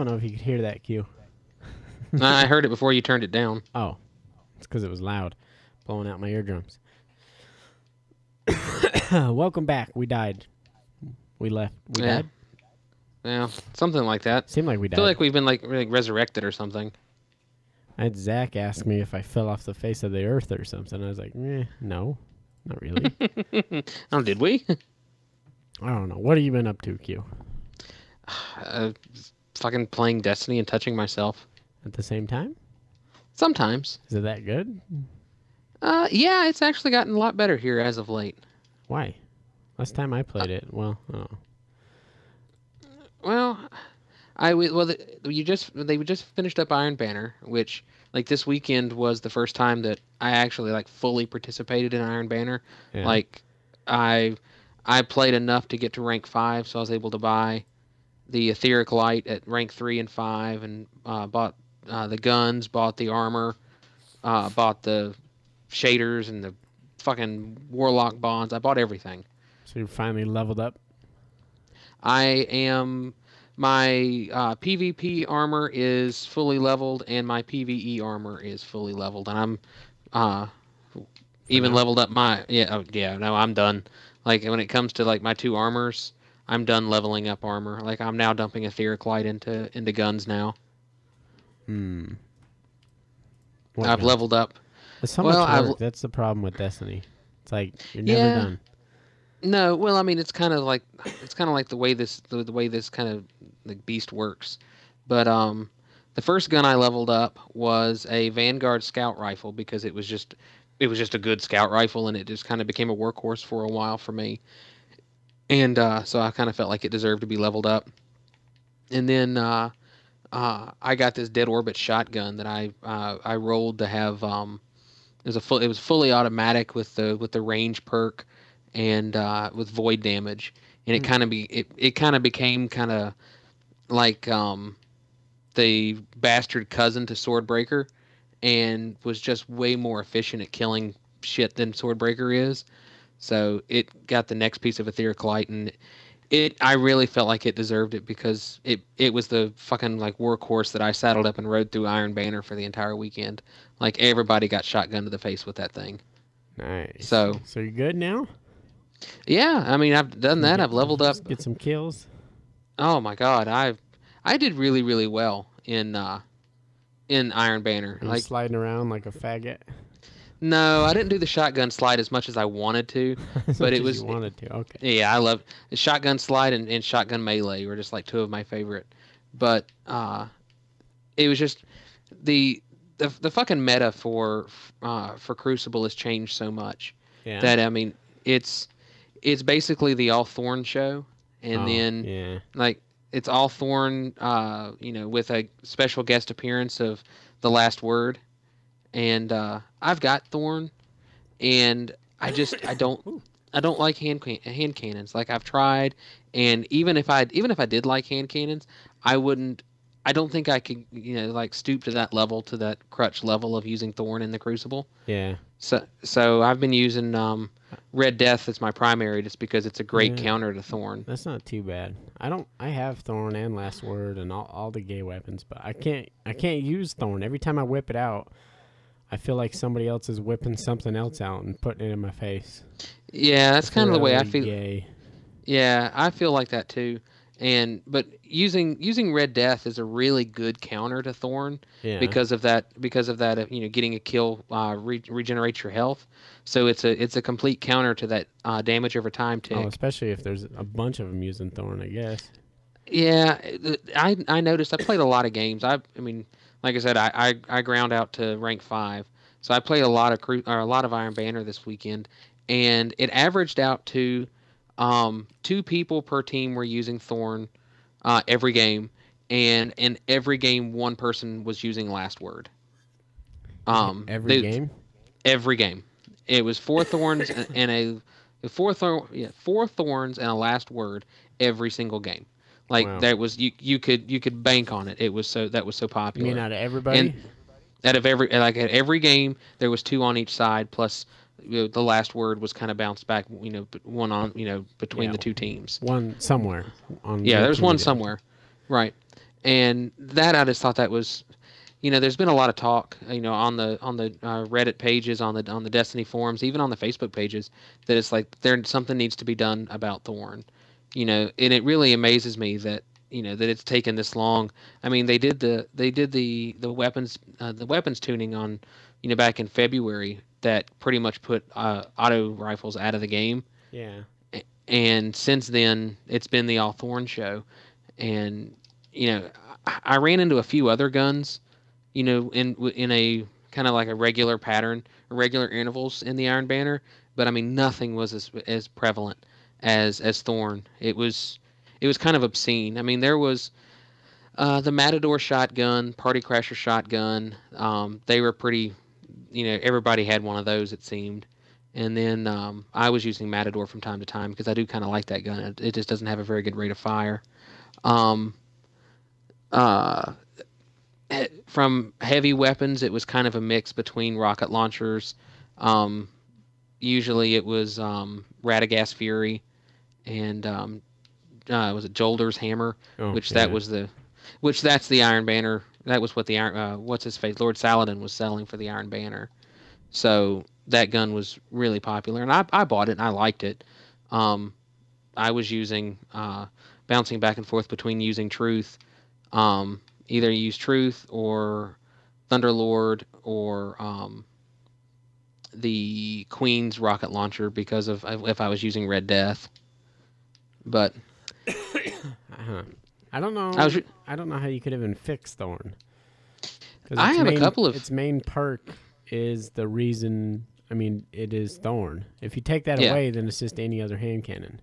don't know if you could hear that cue. I heard it before you turned it down. Oh, it's because it was loud, blowing out my eardrums. Welcome back. We died. We left. We died? Yeah, something like that. Seemed like we I died. feel like we've been like resurrected or something. I had Zach ask me if I fell off the face of the earth or something. I was like, no, not really. Oh, did we? I don't know. What have you been up to, Q? Fucking playing Destiny and touching myself. At the same time? Sometimes. Is it that good? Yeah, it's actually gotten a lot better here as of late. Why? Last time I played it, they just finished up Iron Banner, which like this weekend was the first time that I actually like fully participated in Iron Banner. Yeah. Like I played enough to get to rank 5, so I was able to buy the Etheric Light at rank 3 and 5, and bought the guns, bought the armor, bought the shaders and the fucking Warlock bonds. I bought everything. So you finally leveled up? My PvP armor is fully leveled, and my PvE armor is fully leveled, and I'm even leveled up my no, I'm done. Like when it comes to like my 2 armors, I'm done leveling up armor. Like I'm now dumping Etheric Light into guns now. I've leveled up. It's so much work. That's the problem with Destiny. It's like you're never done. No, well, I mean, it's kind of like the way this kind of like beast works. But the first gun I leveled up was a Vanguard scout rifle because it was just a good scout rifle, and it just kind of became a workhorse for a while for me. And so I kind of felt like it deserved to be leveled up. And then I got this dead orbit shotgun that I rolled to have. It was fully automatic with the range perk, and with void damage, and it kind of became kind of like the bastard cousin to Swordbreaker, and was just way more efficient at killing shit than Swordbreaker is. So it got the next piece of Etheric Light, and I really felt like it deserved it because it was the fucking like workhorse that I saddled up and rode through Iron Banner for the entire weekend. Like everybody got shotgun to the face with that thing. Nice. So you're good now? Yeah, I mean I've done that. I've leveled up. Get some kills. Oh my god, I did really really well in Iron Banner. Like sliding around like a faggot. No, I didn't do the shotgun slide as much as I wanted to, but it was you wanted to. Okay. Yeah, I love the shotgun slide and shotgun melee were just like 2 of my favorite. But it was just the fucking meta for Crucible has changed so much that I mean it's basically the all Thorn show, and then like it's all Thorn, with a special guest appearance of the Last Word. And I've got Thorn, and I don't like hand cannons. Like I've tried, and even if I did like hand cannons, I don't think I could like stoop to that level, to that crutch level of using Thorn in the Crucible. Yeah. So I've been using Red Death as my primary just because it's a great counter to Thorn. That's not too bad. I have Thorn and Last Word and all the gay weapons, but I can't use Thorn. Every time I whip it out, I feel like somebody else is whipping something else out and putting it in my face. Yeah, that's kind of the way I feel. Gay. Yeah, I feel like that too. But using Red Death is a really good counter to Thorn because of that getting a kill regenerates your health. So it's a complete counter to that damage over time tick. Oh, especially if there's a bunch of them using Thorn, I guess. Yeah, I noticed. I played a lot of games. I mean, like I said, I ground out to rank 5, so I played a lot of Iron Banner this weekend, and it averaged out to 2 people per team were using Thorn every game, and in every game 1 person was using Last Word. Every game. Every game, it was 4 thorns and 4 thorns and a Last Word every single game. Like that was you could bank on it. It was so popular. You mean out of everybody? And at every game there was 2 on each side, plus the Last Word was kind of bounced back. One on between the 2 teams. One somewhere. There's one somewhere, right? And that I just thought that was, there's been a lot of talk, on the Reddit pages, on the Destiny forums, even on the Facebook pages, that it's like something needs to be done about Thorn, and it really amazes me that that it's taken this long. I mean, the weapons tuning on, back in February that pretty much put auto rifles out of the game, Yeah. and since then it's been the all Thorn show, and you know I ran into a few other guns, in a kind of like a regular pattern, regular intervals in the Iron Banner, but I mean nothing was as prevalent as Thorn. It was kind of obscene. I mean there was the Matador shotgun, Party Crasher shotgun. They were pretty, everybody had one of those it seemed. And then I was using Matador from time to time because I do kind of like that gun. It just doesn't have a very good rate of fire. Um, uh, from heavy weapons, it was kind of a mix between rocket launchers. Um, Usually it was Radagast Fury and was it Jolder's Hammer, Oh, which that yeah. was which that's the Iron Banner. That was what the what's his face Lord Saladin was selling for the Iron Banner. So that gun was really popular, and I bought it and I liked it. Um, I was using bouncing back and forth between using Truth, either use Truth or Thunderlord or the Queen's rocket launcher because of if I was using Red Death. But Uh-huh. I don't I was know. I don't know how you could even fix Thorn because I have a couple of its main perk is the reason. I mean, it is Thorn. If you take that yeah. away, then it's just any other hand cannon.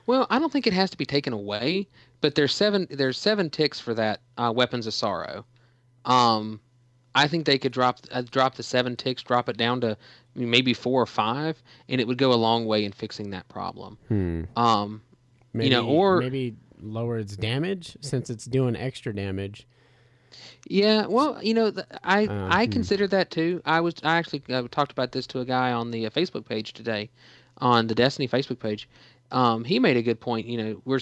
Well, I don't think it has to be taken away, but there's seven ticks for that Weapons of Sorrow. Um, I think they could drop the seven ticks, drop it down to maybe 4 or 5, and it would go a long way in fixing that problem. Hmm. Um, Maybe or maybe lower its damage since it's doing extra damage. yeah, well, I Hmm. considered that too. I actually talked about this to a guy on the Facebook page today, on the Destiny Facebook page. He made a good point. They're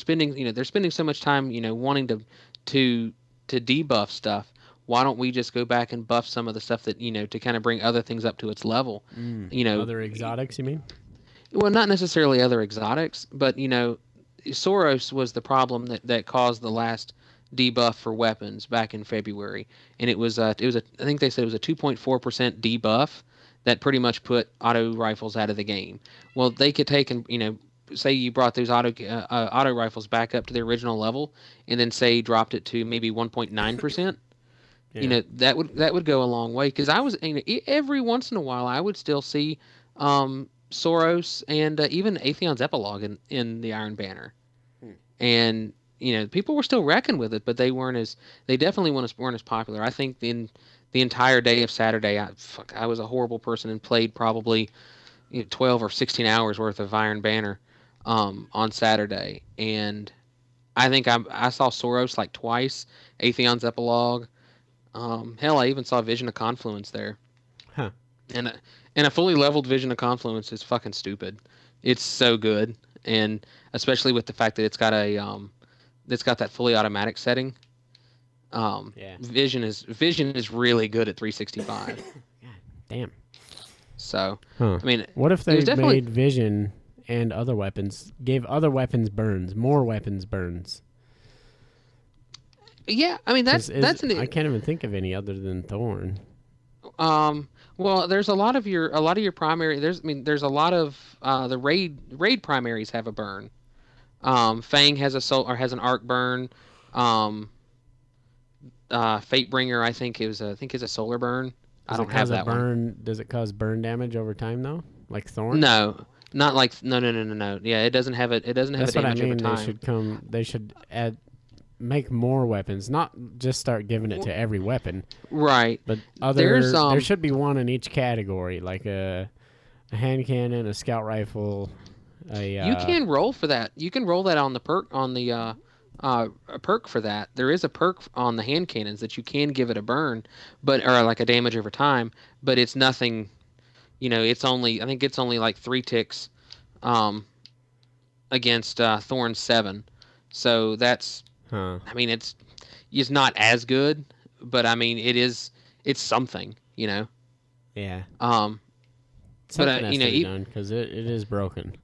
spending so much time, wanting to to debuff stuff. Why don't we just go back and buff some of the stuff that to kind of bring other things up to its level? You know, Other exotics, you mean? well, not necessarily other exotics, but Soros was the problem that caused the last debuff for weapons back in February, and it was I think they said it was a 2.4% debuff that pretty much put auto rifles out of the game. Well, they could take and say you brought those auto rifles back up to their original level, and then say dropped it to maybe 1.9%. Yeah. That would go a long way because I was every once in a while I would still see Soros and even Atheon's epilogue in the Iron Banner, and people were still wrecking with it, but they definitely weren't as popular. I think in the entire day of Saturday, I was a horrible person and played probably 12 or 16 hours worth of Iron Banner on Saturday, and I think I saw Soros like twice, Atheon's epilogue. Hell, I even saw Vision of Confluence there, Huh. and a fully leveled Vision of Confluence is fucking stupid. It's so good, and especially with the fact that it's got that fully automatic setting. Yeah. Vision is really good at 365. God damn. So Huh. I mean, What if it they was definitely made Vision and other weapons gave other weapons burns, more weapons burns? yeah. I mean that's I an can't even think of any other than Thorn. um. Well, there's a lot of your primary. There's a lot of the raid primaries have a burn. Fang has a has an arc burn. Um, Fatebringer, I think is a solar burn. I Does it don't have cause a that one. burn? Does it cause burn damage over time though, like Thorn? No, not like no no no no no. Yeah, it doesn't have it. It doesn't have a That's what I damage over mean. time. They should add, make more weapons, not just start giving it to every weapon, Right. but There's there should be one in each category, like a hand cannon, a scout rifle, a you can roll for that. You can roll that on the perk on the a perk for that. There is a perk on the hand cannons that you can give it a burn, but or like a damage over time, but it's nothing. I think it's only like 3 ticks um, against Thorn 7. So that's huh. I mean is not as good, but I mean it's something, you know. Yeah. Um, but Something has you know, to be done because it is broken.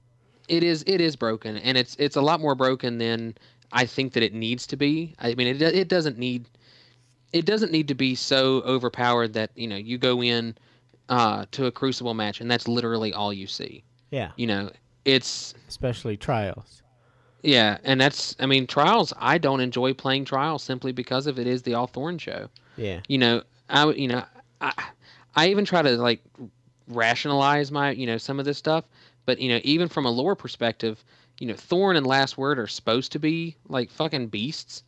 it is broken, and it's a lot more broken than I think that it needs to be. I mean, it doesn't need to be so overpowered that you go in to a Crucible match and that's literally all you see. Yeah. You know, it's Especially trials. yeah, and that's I mean Trials. I don't enjoy playing Trials simply because of it is the All Thorn show. Yeah. I I even try to like rationalize my some of this stuff, but even from a lore perspective, Thorn and Last Word are supposed to be like fucking beasts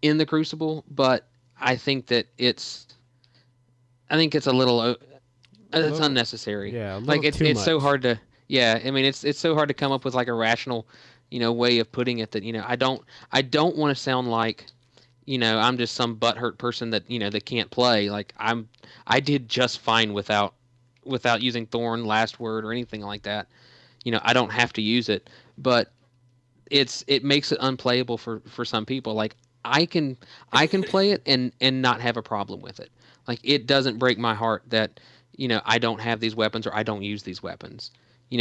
in the Crucible, but I think that it's a little it's Little, unnecessary. yeah, a Like little it's too it's so much. hard to yeah. I mean it's so hard to come up with like a rational way of putting it that I don't want to sound like I'm just some butthurt person that that can't play. Like I did just fine without using Thorn, Last Word, or anything like that. I don't have to use it, but it makes it unplayable for some people. Like I can play it and not have a problem with it. Like it doesn't break my heart that I don't have these weapons or I don't use these weapons.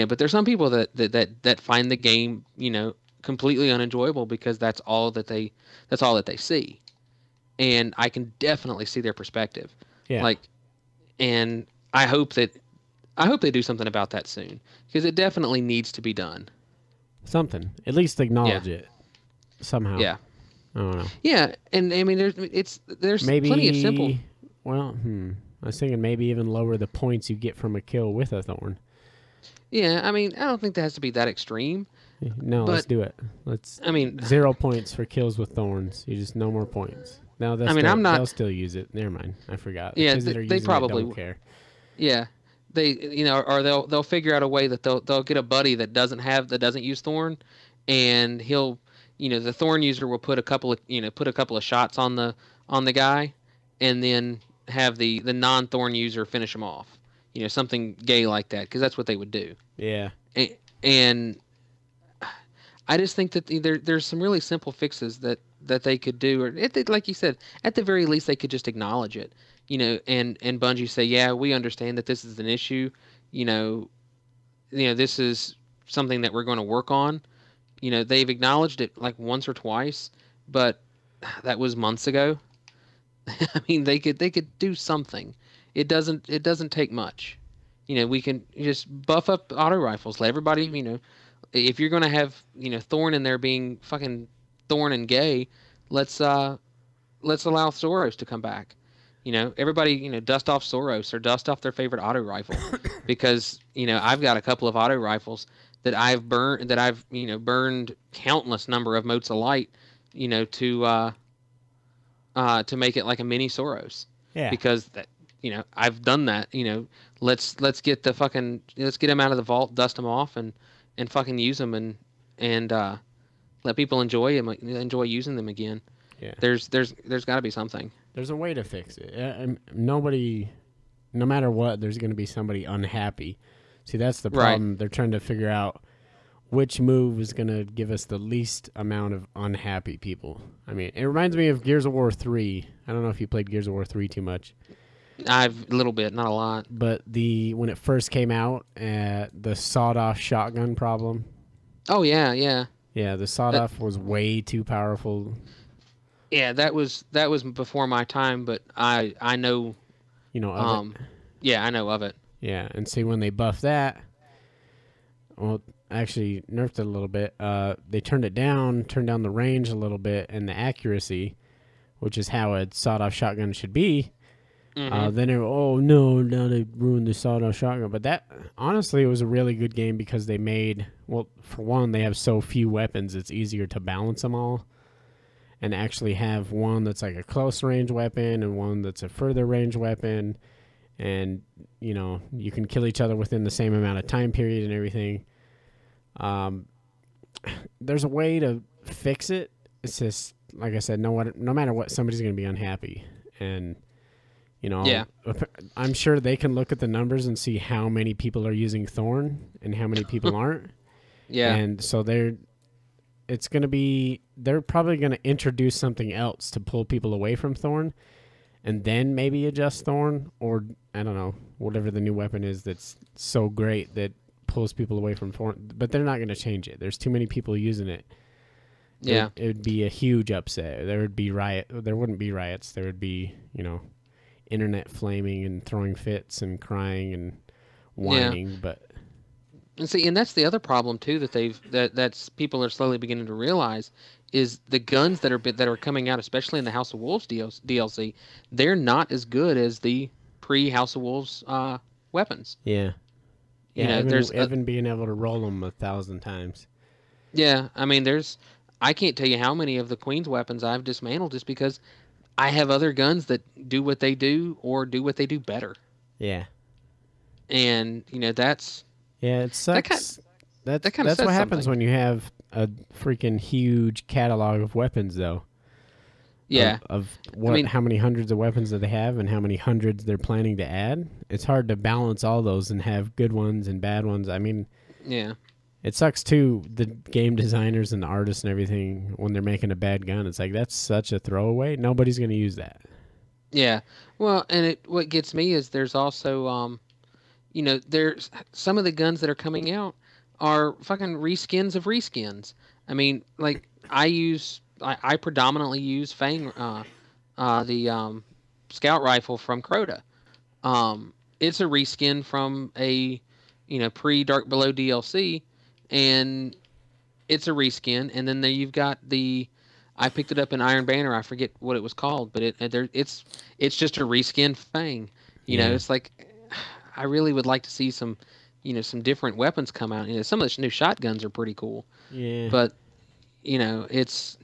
But there's some people that find the game completely unenjoyable because that's all that they see, and I can definitely see their perspective. Yeah. Like, and I hope they do something about that soon because it definitely needs to be done. Something. At least Yeah, acknowledge it somehow. yeah, I don't know. yeah. And I mean, there's plenty of simple. Maybe. Well, I was thinking maybe even lower the points you get from a kill with a thorn. Yeah, I mean, I don't think that has to be that extreme, No, let's but do it. Let's I mean, 0 points for kills with thorns. You just no more points. No, I mean, I'm they'll not. still use it. Never mind. I forgot. The Yeah, kids that are they using it probably. don't care. Yeah, they or they'll figure out a way that they'll get a buddy that doesn't use thorn, and he'll the thorn user will put a couple of shots on the guy, and then have the non-thorn user finish him off. Something gay like that because that's what they would do. Yeah. And I just think that there's some really simple fixes that they could do, or like you said, at the very least they could just acknowledge it, and Bungie say, yeah, we understand that this is an issue, you know, this is something that we're going to work on. They've acknowledged it like once or twice, but that was months ago. I mean, they could do something. It doesn't take much. We can just buff up auto rifles. Let everybody, if you're gonna have Thorn in there being fucking Thorn and gay, let's let's allow Soros to come back. Everybody dust off Soros or dust off their favorite auto rifle, because I've got a couple of auto rifles that I've burned countless number of motes of light, to make it like a mini Soros, Yeah. because I've done that. Let's get them out of the vault, dust them off, and fucking use them, and let people enjoy using them again. Yeah. There's got to be something. There's a way to fix it. Nobody, no matter what, there's going to be somebody unhappy. See, that's the problem. Right. They're trying to figure out which move is going to give us the least amount of unhappy people. I mean, it reminds me of Gears of War 3. I don't know if you played Gears of War 3 too much. I've a little bit, not a lot. But when it first came out, the sawed-off shotgun problem. Oh yeah, yeah. Yeah, the sawed-off was way too powerful. Yeah, that was before my time, but I know. Of it. Yeah, I know of it. Yeah, and see when they buffed that, well, actually nerfed it a little bit. They turned down the range a little bit and the accuracy, which is how a sawed-off shotgun should be. Mm-hmm. Then now they ruined the sawed-off shotgun. But that, honestly, it was a really good game because they made, well, for one, they have so few weapons, it's easier to balance them all. And actually have one that's like a close range weapon and one that's a further range weapon. And, you can kill each other within the same amount of time period and everything. There's a way to fix it. It's just, like I said, no matter what, somebody's going to be unhappy. And, Yeah. I'm sure they can look at the numbers and see how many people are using Thorn and how many people aren't. Yeah. And so it's going to be, they're probably going to introduce something else to pull people away from Thorn, and then maybe adjust Thorn, or I don't know, whatever the new weapon is that's so great that pulls people away from Thorn. But they're not going to change it. There's too many people using it. Yeah. It would be a huge upset. There would be There wouldn't be riots. There would be, internet flaming and throwing fits and crying and whining. Yeah. But And see, and that's the other problem too that's people are slowly beginning to realize is the guns that are coming out, especially in the House of Wolves DLC, they're not as good as the pre House of Wolves weapons. yeah, You know, even being able to roll them 1,000 times. yeah. I mean, I can't tell you how many of the Queen's weapons I've dismantled just because I have other guns that do what they do or do what they do better. Yeah, And that's yeah, it sucks. That That's kind of what says happens something. when you have a freaking huge catalog of weapons, though. Yeah. Of what? I mean, how many hundreds of weapons do they have, and how many hundreds they're planning to add? It's hard to balance all those and have good ones and bad ones. I mean, yeah. it sucks too. The game designers and the artists and everything, when they're making a bad gun, it's like that's such a throwaway. Nobody's going to use that. Yeah. Well, and what gets me is there's also there's some of the guns that are coming out are fucking reskins of reskins. I mean, like I predominantly use Fang, the scout rifle from Crota. It's a reskin from a pre Dark Below DLC, and it's a reskin. And then there you've got I picked it up in Iron Banner. I forget what it was called, but it's just a reskin Fang. It's like I really would like to see some different weapons come out. Some of the new shotguns are pretty cool. Yeah, But it's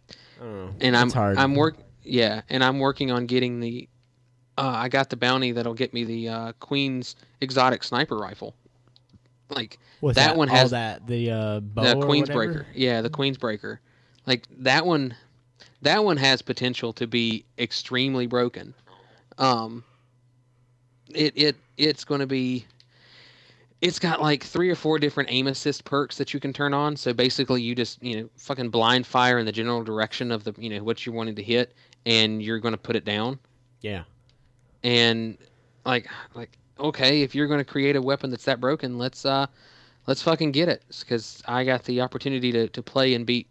I don't know. and It's hard. I'm working on getting the I got the bounty that'll get me the Queen's exotic sniper rifle. Like What's that one has the bow the or Queen's whatever? Breaker. Yeah, the Queen's Breaker. Like that one has potential to be extremely broken. It's going to be. It's got like 3 or 4 different aim assist perks that you can turn on. So basically, you just fucking blind fire in the general direction of the what you're wanting to hit, and you're going to put it down. Yeah. And like okay, if you're going to create a weapon that's that broken, let's fucking get it, because I got the opportunity to play and beat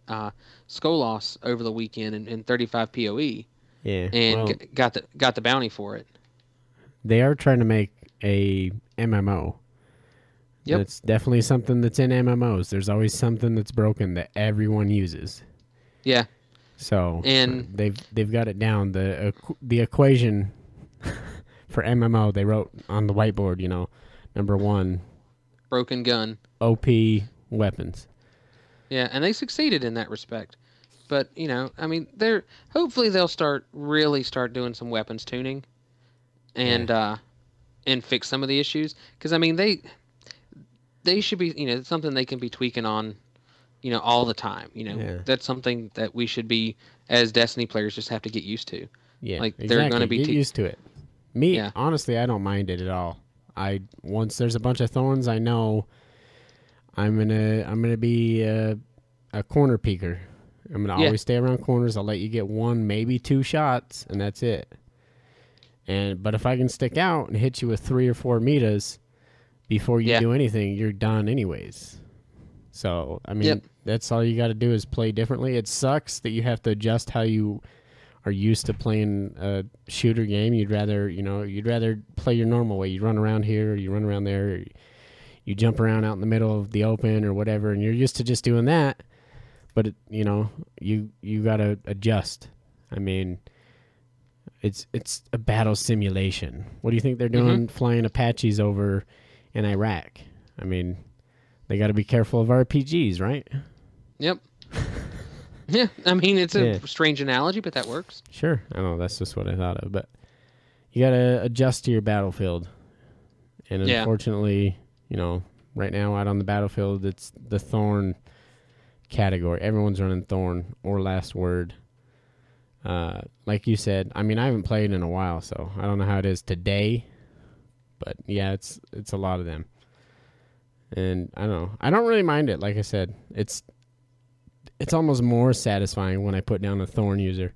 Skolos over the weekend in 35 PoE. Yeah. And Well, got the bounty for it. they are trying to make a MMO. Yep. It's definitely something that's in MMOs. There's always something that's broken that everyone uses. Yeah. So And they've got it down. The equation for MMO they wrote on the whiteboard. Number 1, broken gun. OP weapons. Yeah, and they succeeded in that respect. But I mean, hopefully they'll really start doing some weapons tuning, and fix some of the issues. Because I mean, they should be it's something they can be tweaking on, all the time. Yeah. That's something that we should be, as Destiny players, just have to get used to. Yeah, Like exactly. they're going to be get used to it. Me, Yeah. honestly, I don't mind it at all. Once there's a bunch of thorns, I know I'm gonna be a corner peeker. I'm gonna always stay around corners. I'll let you get 1, maybe 2 shots, and that's it. But if I can stick out and hit you with 3 or 4 metas before you do anything, you're done anyways. So I mean, that's all you got to do is play differently. It sucks that you have to adjust how you are used to playing a shooter game. You'd rather play your normal way. You run around here, or you run around there, or you jump around out in the middle of the open or whatever, and you're used to just doing that. But you got to adjust. I mean, it's a battle simulation. What do you think they're doing flying Apaches over in Iraq? I mean, they got to be careful of RPGs, right? Yep. Yeah, I mean, it's a strange analogy, but that works. Sure. I know, that's just what I thought of. But you got to adjust to your battlefield. And unfortunately, right now out on the battlefield, it's the Thorn category. Everyone's running Thorn or Last Word. Like you said, I mean, I haven't played in a while, so I don't know how it is today. But yeah, it's a lot of them. And I don't know. I don't really mind it. Like I said, it's almost more satisfying when I put down a thorn user.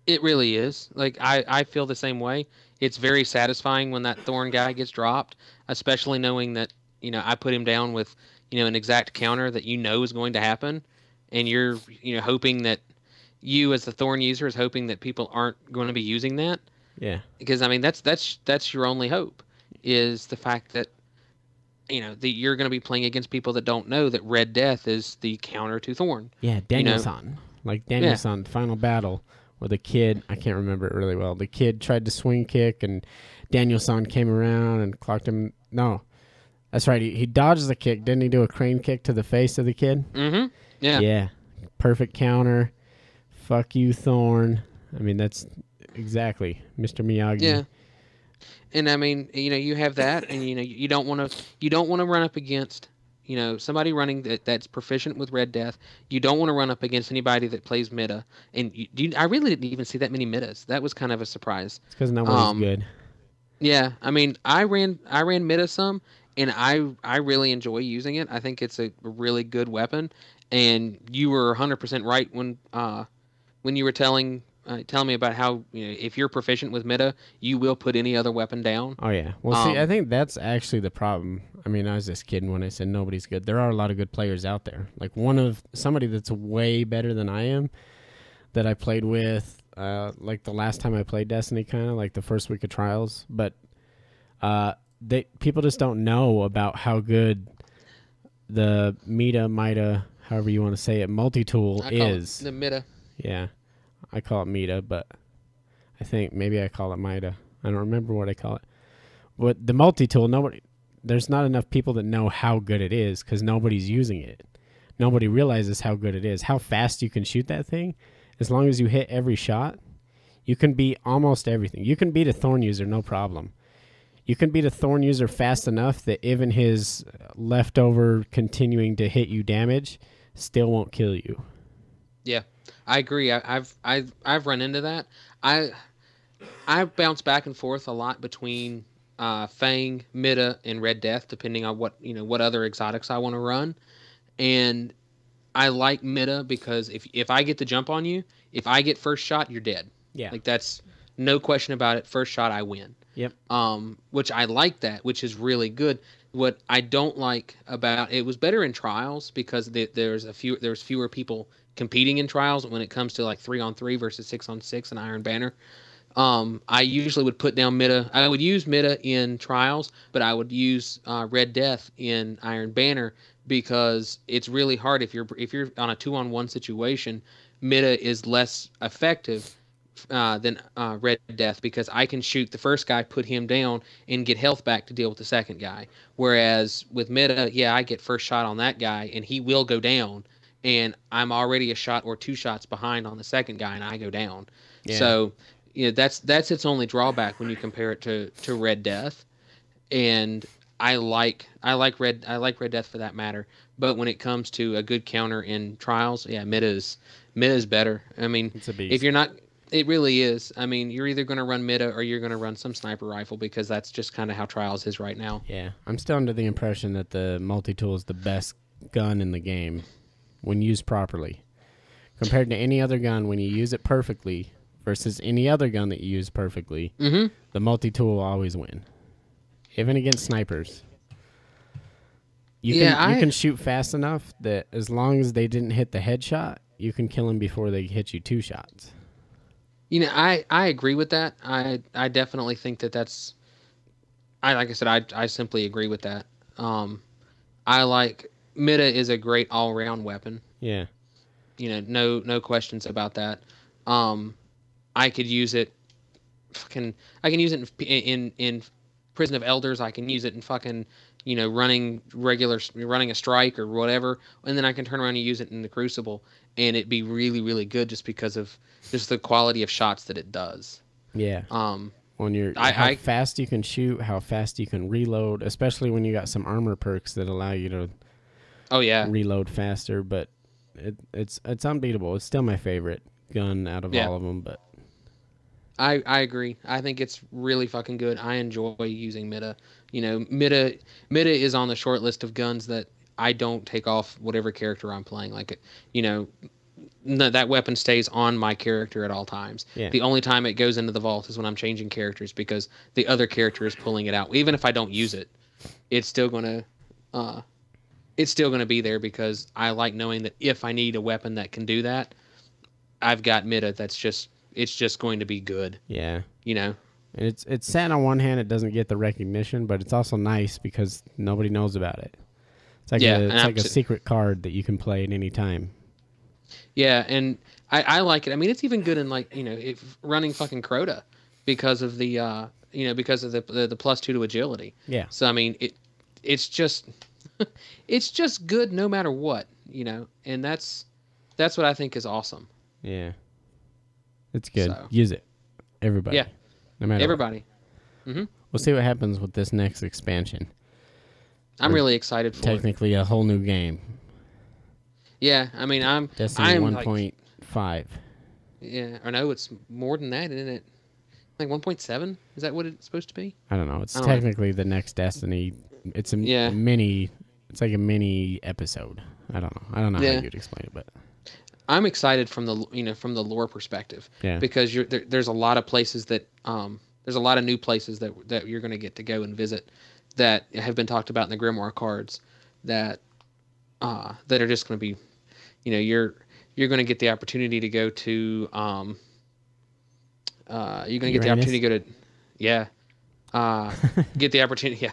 It really is. Like I feel the same way. It's very satisfying when that thorn guy gets dropped, especially knowing that, I put him down with, an exact counter that is going to happen, and you're, hoping that you as the thorn user is hoping that people aren't going to be using that. Yeah. Because I mean that's your only hope, is the fact that that you're going to be playing against people that don't know that Red Death is the counter to Thorn. Yeah, Daniel-san. Like Daniel-san, Final Battle, where the kid, I can't remember it really well, the kid tried to swing kick and Daniel-san came around and clocked him. No, that's right. He dodged the kick. Didn't he do a crane kick to the face of the kid? Mm-hmm. Yeah. Yeah. Perfect counter. Fuck you, Thorn. I mean, that's exactly Mr. Miyagi. Yeah. And I mean, you have that, and you don't want to run up against, somebody running that's proficient with Red Death. You don't want to run up against anybody that plays Mida. And I really didn't even see that many Midas. That was kind of a surprise. It's because nobody's good. Yeah, I mean, I ran Mida some, and I really enjoy using it. I think it's a really good weapon. And you were 100% right when you were telling me about how if you're proficient with Mida, you will put any other weapon down. Oh yeah. Well, see, I think that's actually the problem. I mean, I was just kidding when I said nobody's good. There are a lot of good players out there. Like somebody that's way better than I am, that I played with, like the last time I played Destiny, kind of like the first week of trials. But people just don't know about how good the Mida, however you want to say it, multi-tool is. The Mida. Yeah. I call it Mida, but I think maybe I call it Mida. I don't remember what I call it. But the multi-tool, there's not enough people that know how good it is because nobody's using it. Nobody realizes how good it is, how fast you can shoot that thing. As long as you hit every shot, you can beat almost everything. You can beat a Thorn user, no problem. You can beat a Thorn user fast enough that even his leftover continuing to hit you damage still won't kill you. Yeah. I agree. I've run into that. I bounce back and forth a lot between Fang, Mida, and Red Death, depending on what other exotics I want to run. And I like Mida because if I get the jump on you, if I get first shot, you're dead. Yeah. Like that's no question about it. First shot, I win. Yep. Which I like that, which is really good. What I don't like about it was better in trials because there's fewer people competing in trials when it comes to like 3-on-3 versus 6-on-6 and Iron Banner. I usually would put down Mida. I would use Mida in trials, but I would use Red Death in Iron Banner because it's really hard if you're on a 2-on-1 situation. Mida is less effective than Red Death because I can shoot the first guy, put him down, and get health back to deal with the second guy. Whereas with Mida, I get first shot on that guy, and he will go down, and I'm already a shot or 2 shots behind on the second guy, and I go down. Yeah. So that's its only drawback when you compare it to Red Death. And I like Red Death for that matter. But when it comes to a good counter in trials, Mida's better. I mean, it's a beast. If you're not, it really is. I mean, you're either going to run Mida or you're going to run some sniper rifle because that's just kind of how trials is right now. Yeah, I'm still under the impression that the multi-tool is the best gun in the game when used properly. Compared to any other gun, when you use it perfectly versus any other gun that you use perfectly, the multi-tool will always win. Even against snipers. You can shoot fast enough that as long as they didn't hit the headshot, you can kill them before they hit you 2 shots. I agree with that. I definitely think that's... like I said, I simply agree with that. I like... Mida is a great all-round weapon. Yeah. No questions about that. I could use it... I can use it in Prison of Elders. I can use it in fucking... running a strike or whatever, and then I can turn around and use it in the Crucible, and it'd be really, really good just because of just the quality of shots that it does. Yeah. When you're how fast you can shoot, how fast you can reload, especially when you got some armor perks that allow you to reload faster. But it's unbeatable. It's still my favorite gun out of all of them. But I agree. I think it's really fucking good. I enjoy using Mida. Mida is on the short list of guns that I don't take off whatever character I'm playing. Like, you know, no, that weapon stays on my character at all times. Yeah. The only time it goes into the vault is when I'm changing characters because the other character is pulling it out. Even if I don't use it, it's still gonna uh, it's still gonna be there because I like knowing that if I need a weapon that can do that, I've got Mida. It's just going to be good. Yeah. You know. And it's sad on one hand it doesn't get the recognition, but it's also nice because nobody knows about it. It's like a secret card that you can play at any time. Yeah, and I like it. I mean, it's even good in like running fucking Crota because of the because of the +2 to agility. Yeah. So I mean it's just it's just good no matter what, and that's what I think is awesome. Yeah. It's good. So, use it, everybody. Yeah. No matter everybody. Mm-hmm. We'll see what happens with this next expansion. I'm really excited for technically a whole new game. Yeah, I mean, Destiny 1.5. Yeah, or no, it's more than that, isn't it? Like 1.7? Is that what it's supposed to be? I don't know. It's technically the next Destiny. It's a mini. It's like a mini episode. I don't know how you'd explain it, but I'm excited from the lore perspective. Yeah. Because there's a lot of places that there's a lot of new places that you're going to get to go and visit that have been talked about in the Grimoire cards that are just going to be, you're going to get the opportunity to go to you're going to get the opportunity to go to get the opportunity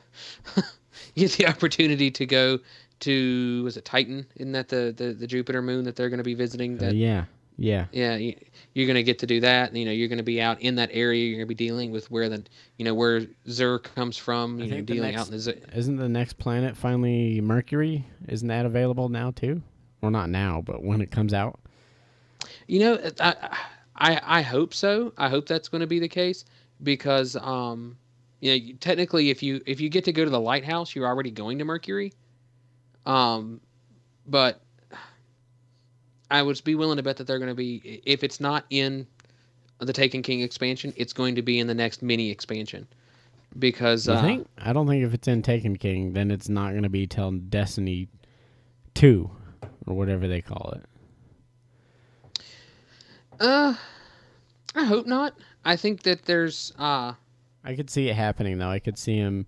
get the opportunity to go to, was it Titan? Isn't that the Jupiter moon that they're going to be visiting? Yeah. You're going to get to do that. You're going to be out in that area. You're going to be dealing with where where Xur comes from. Dealing out in the Isn't the next planet finally Mercury? Isn't that available now too? Well, not now, but when it comes out. I hope so. I hope that's going to be the case because technically if you get to go to the lighthouse, you're already going to Mercury. But I would be willing to bet that they're going to be, if it's not in the Taken King expansion, it's going to be in the next mini expansion. Because I don't think if it's in Taken King, then it's not going to be till Destiny 2 or whatever they call it. I hope not. I think that there's I could see it happening though. I could see him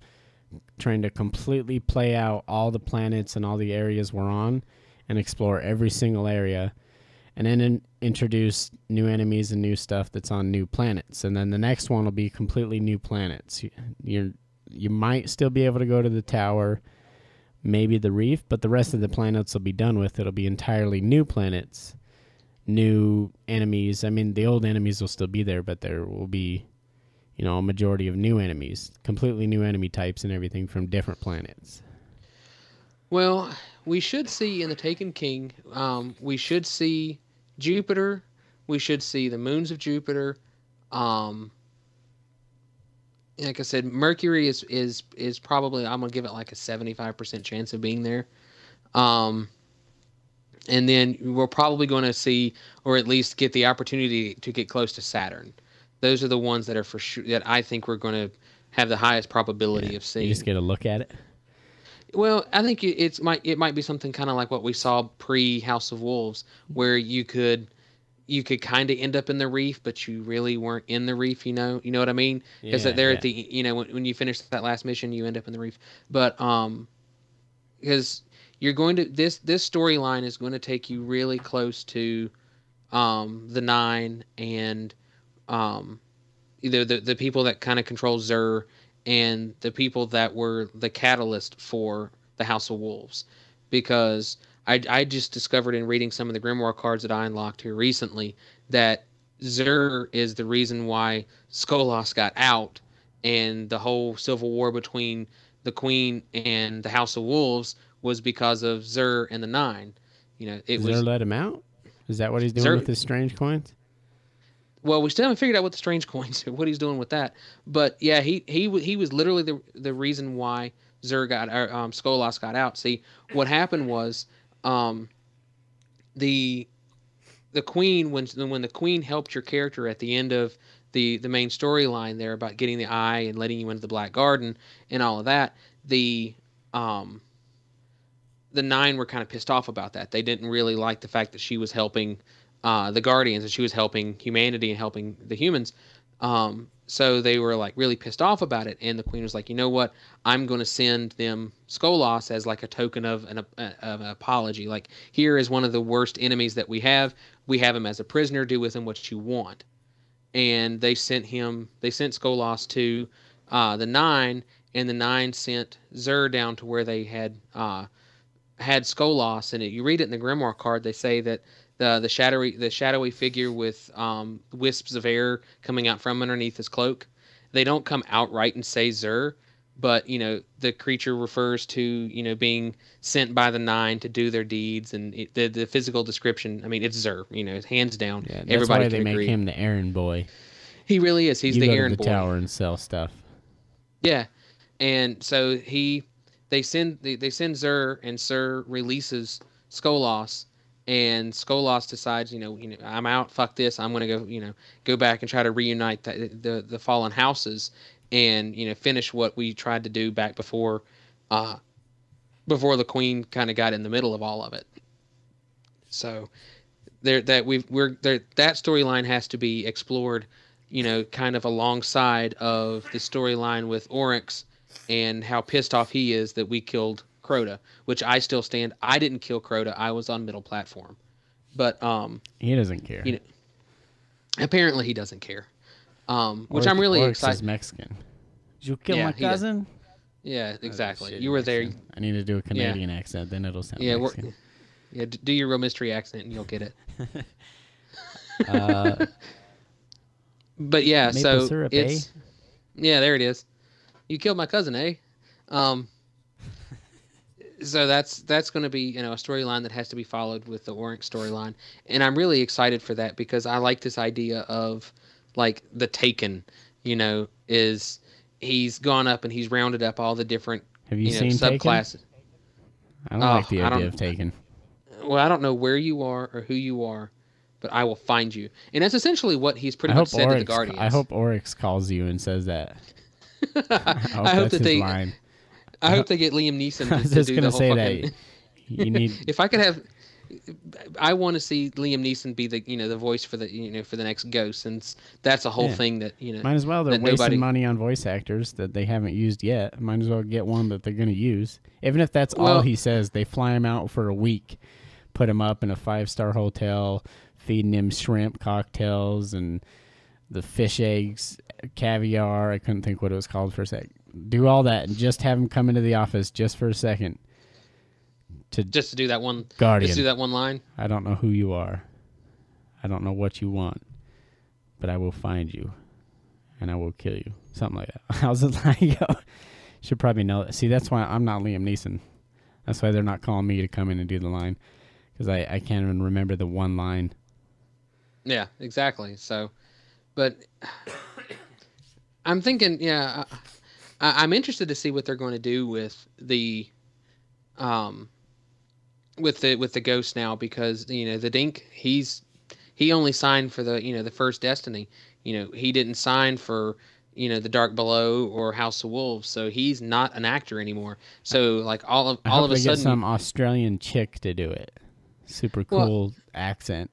trying to completely play out all the planets and all the areas we're on and explore every single area and then introduce new enemies and new stuff that's on new planets. And then the next one will be completely new planets. You might still be able to go to the tower, maybe the reef, but the rest of the planets will be done with. It'll be entirely new planets, new enemies. I mean, the old enemies will still be there, but there will be, a majority of new enemies, completely new enemy types and everything from different planets. Well, we should see in the Taken King, we should see Jupiter, we should see the moons of Jupiter. Like I said, Mercury is probably, I'm gonna give it like a 75% chance of being there. And then we're probably going to see, or at least get the opportunity to get close to Saturn. Those are the ones that are for sure that I think we're going to have the highest probability of seeing. You just get a look at it. Well, I think it might be something kind of like what we saw pre House of Wolves, where you could kind of end up in the reef, but you really weren't in the reef. You know what I mean? Because at the when you finish that last mission, you end up in the reef. But because you're going to this storyline is going to take you really close to the Nine and either the people that kind of control Xur and the people that were the catalyst for the House of Wolves. Because I just discovered in reading some of the Grimoire cards that I unlocked here recently that Xur is the reason why Skolas got out, and the whole civil war between the Queen and the House of Wolves was because of Xur and the Nine. Xur let him out? Is that what he's doing with his strange coins? Well, we still haven't figured out what the strange coins are, what he's doing with that. But yeah, he was literally the reason why Skolas got out. See, what happened was, the Queen, when the Queen helped your character at the end of the main storyline there about getting the eye and letting you into the Black Garden and all of that, the Nine were kind of pissed off about that. They didn't really like the fact that she was helping the Guardians, and she was helping humanity and helping the humans. So they were like really pissed off about it, and the Queen was like, you know what? I'm going to send them Skolas as like a token of an apology. Like, here is one of the worst enemies that we have. We have him as a prisoner. Do with him what you want. And they sent Skolas to the Nine, and the Nine sent Zur down to where they had Skolas, and you read it in the Grimoire card. They say that the shadowy figure with wisps of air coming out from underneath his cloak. They don't come outright and say Zur, but the creature refers to being sent by the Nine to do their deeds, and the physical description. I mean, it's Zur. Hands down. Yeah, that's Everybody why they can make agree. him the errand boy. He really is. He's you the go errand to the boy. tower and sell stuff. Yeah, and so they send Zur, and Zur releases Skolas, and Skolas decides, I'm out. Fuck this. I'm gonna go back and try to reunite the fallen houses, and finish what we tried to do back before the Queen kind of got in the middle of all of it. So that storyline has to be explored, kind of alongside of the storyline with Oryx and how pissed off he is that we killed Crota, which I still stand. I didn't kill Crota. I was on middle platform, but he doesn't care. Apparently he doesn't care. Which I'm really Oryx excited. is Mexican. Did you kill Yeah, my he does. cousin? Yeah, exactly. Shit, You were there. Mexican. I need to do a Canadian accent, then it'll sound Yeah, Mexican. do your real mystery accent and you'll get it. But yeah, Maple so syrup, it's yeah, there it is. You killed my cousin, eh? So that's going to be a storyline that has to be followed with the Oryx storyline, and I'm really excited for that because I like this idea of like the Taken. Is he's gone up and he's rounded up all the different Have you seen subclasses. Taken? I don't like the idea of Taken. Well, I don't know where you are or who you are, but I will find you. And that's essentially what he's pretty much said to the Guardians. I hope Oryx calls you and says that. I hope that they. Line. I hope they get Liam Neeson I was to just do gonna the whole say fucking. that you need. If I could have, I want to see Liam Neeson be the the voice for the for the next Ghost, since that's a whole thing that Might as well. They're that wasting nobody. money on voice actors that they haven't used yet. Might as well get one that they're gonna use. Even if that's all he says, they fly him out for a week, put him up in a 5-star hotel, feeding him shrimp cocktails and the fish eggs, caviar. I couldn't think what it was called for a sec. Do all that and just have him come into the office just for a second. Just to do that one. Guardian. Just do that one line. I don't know who you are. I don't know what you want, but I will find you, and I will kill you. Something like that. I was like, yo, should probably know that. See, that's why I'm not Liam Neeson. That's why they're not calling me to come in and do the line, because I can't even remember the one line. Yeah, exactly. So, but I'm thinking, I'm interested to see what they're going to do with the with the Ghost now, because the Dink, he only signed for the the first Destiny. He didn't sign for the Dark Below or House of Wolves, so he's not an actor anymore. So like all of a they sudden, get some Australian chick to do it. Super cool accent.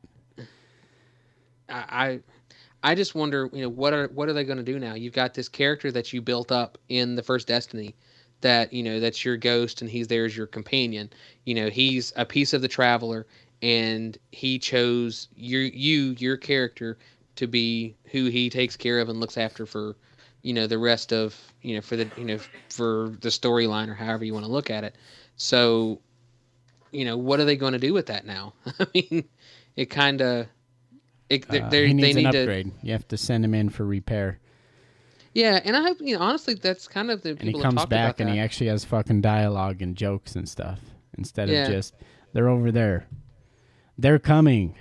I just wonder, what are they going to do now? You've got this character that you built up in the first Destiny, that that's your Ghost, and he's there as your companion. He's a piece of the Traveler, and he chose your character to be who he takes care of and looks after for the rest of for the for the storyline, or however you want to look at it. So what are they going to do with that now? I mean, it kind of He needs an upgrade. You have to send him in for repair. Yeah, and I honestly, that's kind of the people. And he comes back and he actually has fucking dialogue and jokes and stuff, instead of just, they're over there, they're coming.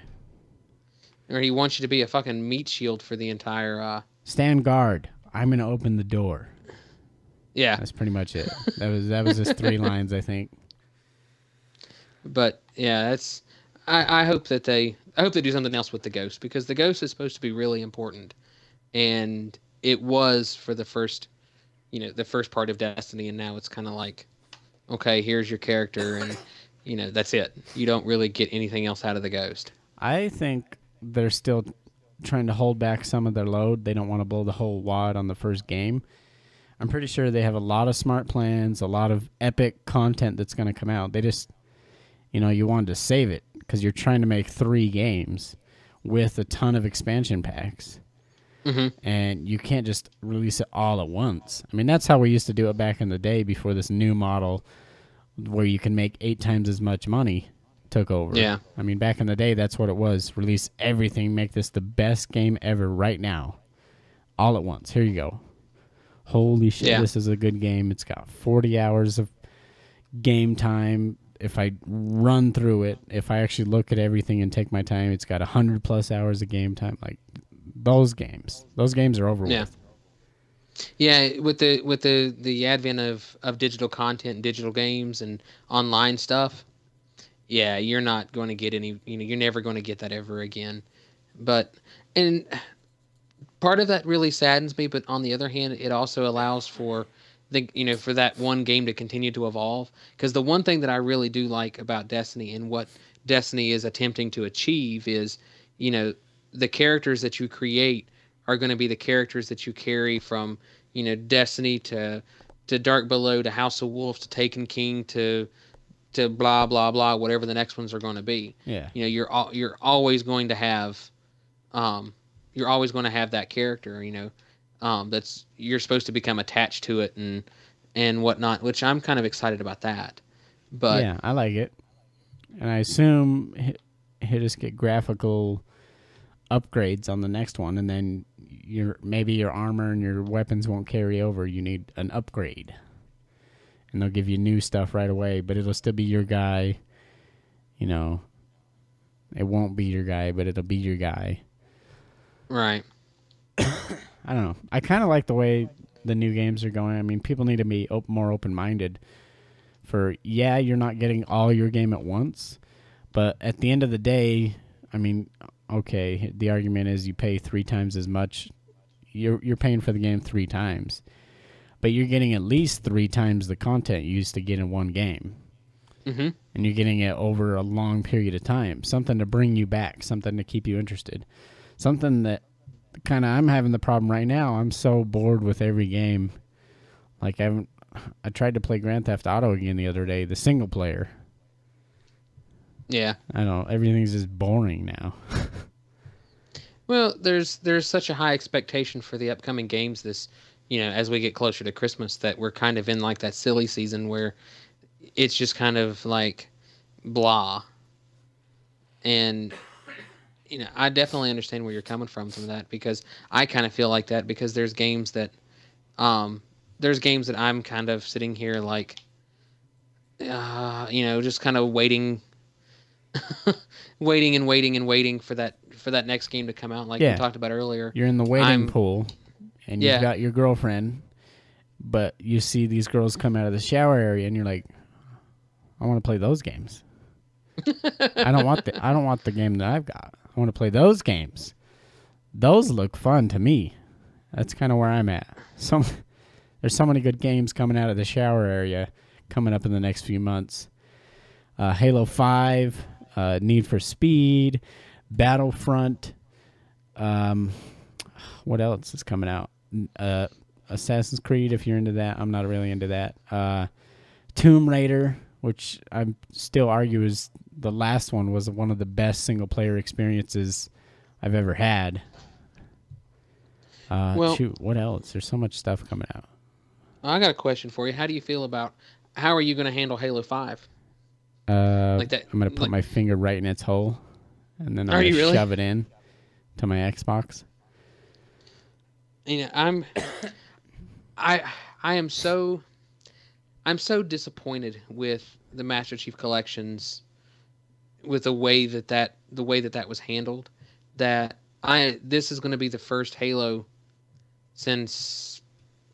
Or he wants you to be a fucking meat shield for the entire. Stand guard. I'm gonna open the door. Yeah, that's pretty much it. That was his 3 lines, I think. But yeah, that's. I hope that they do something else with the Ghost, because the Ghost is supposed to be really important, and it was for the first part of Destiny, and now it's kind of like, okay, here's your character, and That's it. You don't really get anything else out of the Ghost. I think they're still trying to hold back some of their load. They don't want to blow the whole wad on the first game. I'm pretty sure they have a lot of smart plans, a lot of epic content that's going to come out. They just, you wanted to save it because you're trying to make 3 games with a ton of expansion packs. Mm-hmm. And you can't just release it all at once. I mean, that's how we used to do it back in the day before this new model where you can make 8 times as much money took over. Yeah. I mean, back in the day, that's what it was. Release everything, make this the best game ever right now. All at once. Here you go. Holy shit, This is a good game. It's got 40 hours of game time. If I run through it, if I actually look at everything and take my time, it's got 100+ hours of game time. Like, those games are over with. Yeah, with the advent of digital content and digital games and online stuff, yeah, you're not going to get any, you're never going to get that ever again. And part of that really saddens me, but on the other hand, it also allows for for that one game to continue to evolve. Because the one thing that I really do like about Destiny and what Destiny is attempting to achieve is, the characters that you create are going to be the characters that you carry from, Destiny to Dark Below to House of Wolves to Taken King to blah blah blah, whatever the next ones are going to be. Yeah. You're always going to have, that character. That's you're supposed to become attached to it and whatnot, which I'm kind of excited about that. But yeah, I like it, and I assume he'll just get graphical upgrades on the next one, and then maybe your armor and your weapons won't carry over. You need an upgrade, and they'll give you new stuff right away, but it'll still be your guy. It won't be your guy, but it'll be your guy. Right. I don't know. I kind of like the way the new games are going. I mean, people need to be more open-minded. You're not getting all your game at once, but at the end of the day, I mean, okay, the argument is you pay 3 times as much. You're paying for the game 3 times, but you're getting at least 3 times the content you used to get in one game. Mm-hmm. And you're getting it over a long period of time. Something to bring you back, something to keep you interested. Something that I'm having the problem right now. I'm so bored with every game. Like, I tried to play Grand Theft Auto again the other day, the single player. Yeah. I don't know. Everything's just boring now. Well, there's such a high expectation for the upcoming games this, as we get closer to Christmas, that we're kind of in like that silly season where it's just kind of like blah. And I definitely understand where you're coming from that, because I kind of feel like that, because there's games that I'm kind of sitting here like, just kind of waiting waiting for that next game to come out, like we talked about earlier. You're in the waiting pool, and you've got your girlfriend, but you see these girls come out of the shower area, and you're like, I want to play those games. I don't want the game that I've got. I want to play those games. Those look fun to me. That's kind of where I'm at. There's so many good games coming out of the shower area coming up in the next few months. Halo 5, Need for Speed, Battlefront. What else is coming out? Assassin's Creed, if you're into that. I'm not really into that. Tomb Raider, which I still argue is the last one was one of the best single-player experiences I've ever had. What else? There's so much stuff coming out. I got a question for you. How do you feel about, how are you going to handle Halo 5? Like that, I'm going to put my finger right in its hole, and then I'm going to shove it in to my Xbox. I'm so disappointed with the Master Chief Collections, with the way that was handled. This is going to be the first Halo since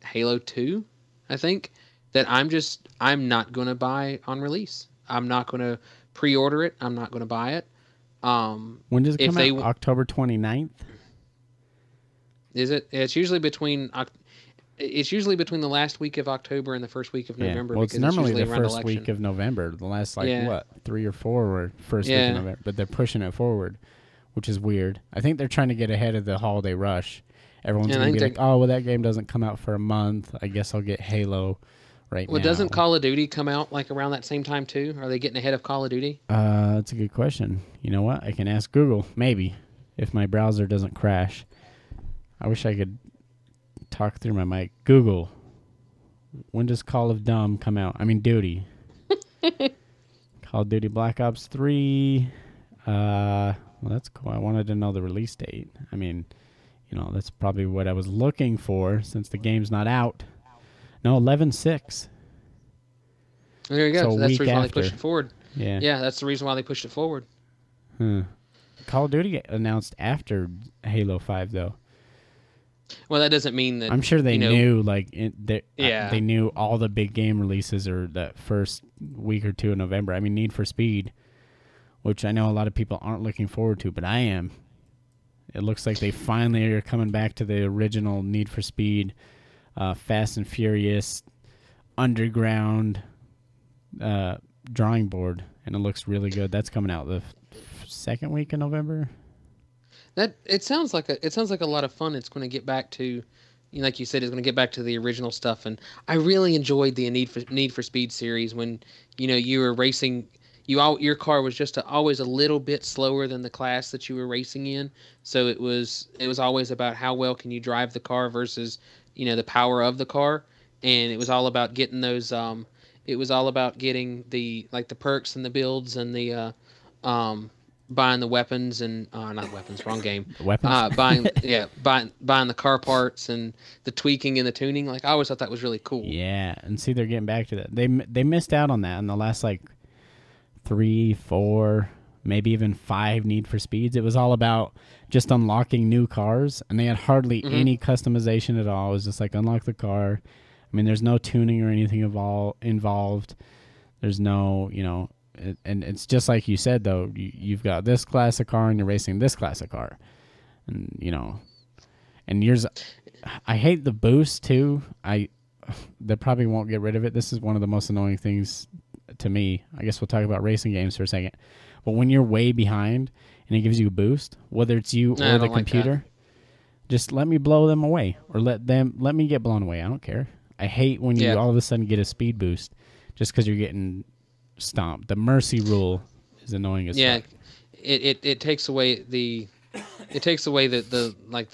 Halo 2, I think, that I'm not going to buy on release. I'm not going to pre-order it. I'm not going to buy it. When does it come out? October 29th? Is it? It's usually between. It's usually between the last week of October and the first week of Yeah. November Well, it's because it's normally usually the around first election. week of November. The last, Yeah. what, 3 or 4 were first week Yeah. of November. But they're pushing it forward, which is weird. I think they're trying to get ahead of the holiday rush. Everyone's And I going to be think like, oh, well, that game doesn't come out for a month. I guess I'll get Halo right Well, now. doesn't Call of Duty come out like around that same time too? Are they getting ahead of Call of Duty? That's a good question. You know what? I can ask Google, maybe, if my browser doesn't crash. I wish I could talk through my mic. Google, when does Call of Dumb come out? I mean, Duty. Call of Duty Black Ops 3. Well, that's cool. I wanted to know the release date. I mean, that's probably what I was looking for since the game's not out. No, 11/6. There you go. So So a that's week the reason why they after. pushed it forward. Yeah. Yeah, that's the reason why they pushed it forward. Call of Duty announced after Halo 5, though. Well, that doesn't mean that. I'm sure they knew, Yeah. they knew all the big game releases are that first week or two in November. I mean, Need for Speed, which I know a lot of people aren't looking forward to, but I am. It looks like they finally are coming back to the original Need for Speed, Fast and Furious, Underground drawing board, and it looks really good. That's coming out the second week in November. That it sounds like a lot of fun. It's going to get back to, like you said, it's going to get back to the original stuff. And I really enjoyed the Need for Speed series when you were racing. Your car was just always a little bit slower than the class that you were racing in. So it was always about how well can you drive the car versus the power of the car. And it was all about getting those. It was all about getting the perks and the builds and the buying the weapons and not weapons, wrong game. Weapons. Buying the car parts and the tweaking and the tuning. Like I always thought that was really cool. Yeah, and see, they're getting back to that. They missed out on that in the last 3, 4, maybe even 5 Need for Speeds. It was all about just unlocking new cars, and they had hardly any customization at all. It was just unlock the car. I mean, there's no tuning or anything involved. There's no, and it's just like you said, though. You've got this class of car, and you're racing this class of car. And, and yours, I hate the boost, too. They probably won't get rid of it. This is one of the most annoying things to me. I guess we'll talk about racing games for a second. But when you're way behind and it gives you a boost, whether it's you or the computer, just let me blow them away or let me get blown away. I don't care. I hate when you all of a sudden get a speed boost just because you're getting stomped. The mercy rule is annoying as fuck. It takes away the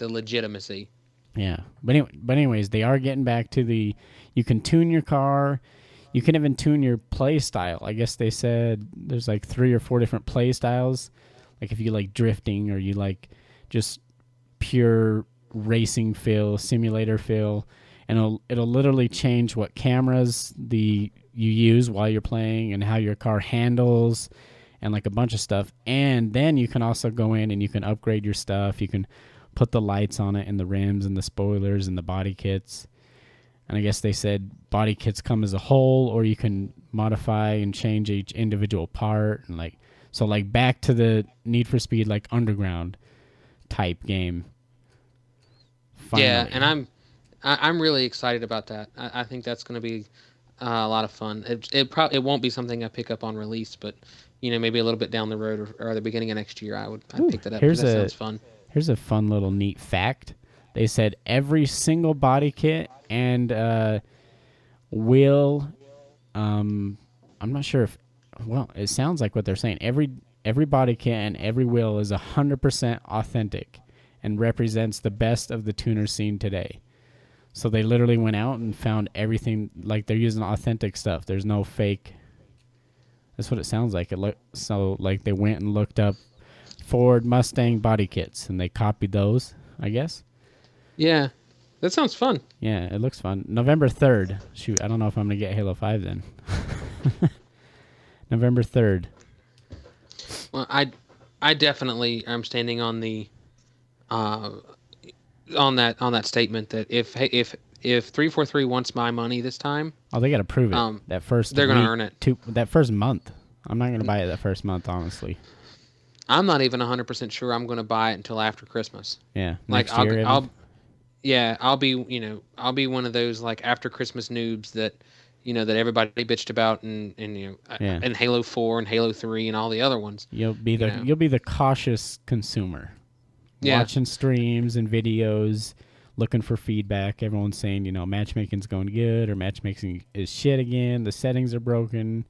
legitimacy. Yeah, but anyways, they are getting back to you can tune your car. You can even tune your play style. I guess they said there's 3 or 4 different play styles. Like if you like drifting or you like just pure racing feel, simulator feel, and it'll literally change what cameras you use while you're playing and how your car handles and a bunch of stuff. And then you can also go in and you can upgrade your stuff. You can put the lights on it and the rims and the spoilers and the body kits. And I guess they said body kits come as a whole, or you can modify and change each individual part. And back to the Need for Speed, Underground type game. Finally. Yeah, and I'm really excited about that. I think that's going to be a lot of fun. It won't be something I pick up on release, but maybe a little bit down the road or the beginning of next year, I'd pick that up. That sounds fun. Here's a fun little neat fact. They said every single body kit and wheel. I'm not sure if. Well, it sounds like what they're saying. Every body kit and every wheel is 100% authentic and represents the best of the tuner scene today. So they literally went out and found everything. They're using authentic stuff. There's no fake. That's what it sounds like. They went and looked up Ford Mustang body kits and they copied those, I guess. Yeah, that sounds fun. Yeah, it looks fun. November 3rd. Shoot, I don't know if I'm going to get Halo 5 then. November 3rd. Well, I definitely am standing on the on that statement that if 343 wants my money this time, they got to prove it. They're going to earn it. That first month. I'm not going to buy it that first month, honestly. I'm not even 100% sure I'm going to buy it until after Christmas. Yeah, next year, yeah, I'll be one of those like after Christmas noobs that, that everybody bitched about and Yeah. and Halo 4 and Halo 3 and all the other ones. You'll be the cautious consumer, Yeah, watching streams and videos, looking for feedback. Everyone's saying, matchmaking's going good or matchmaking is shit again. The settings are broken.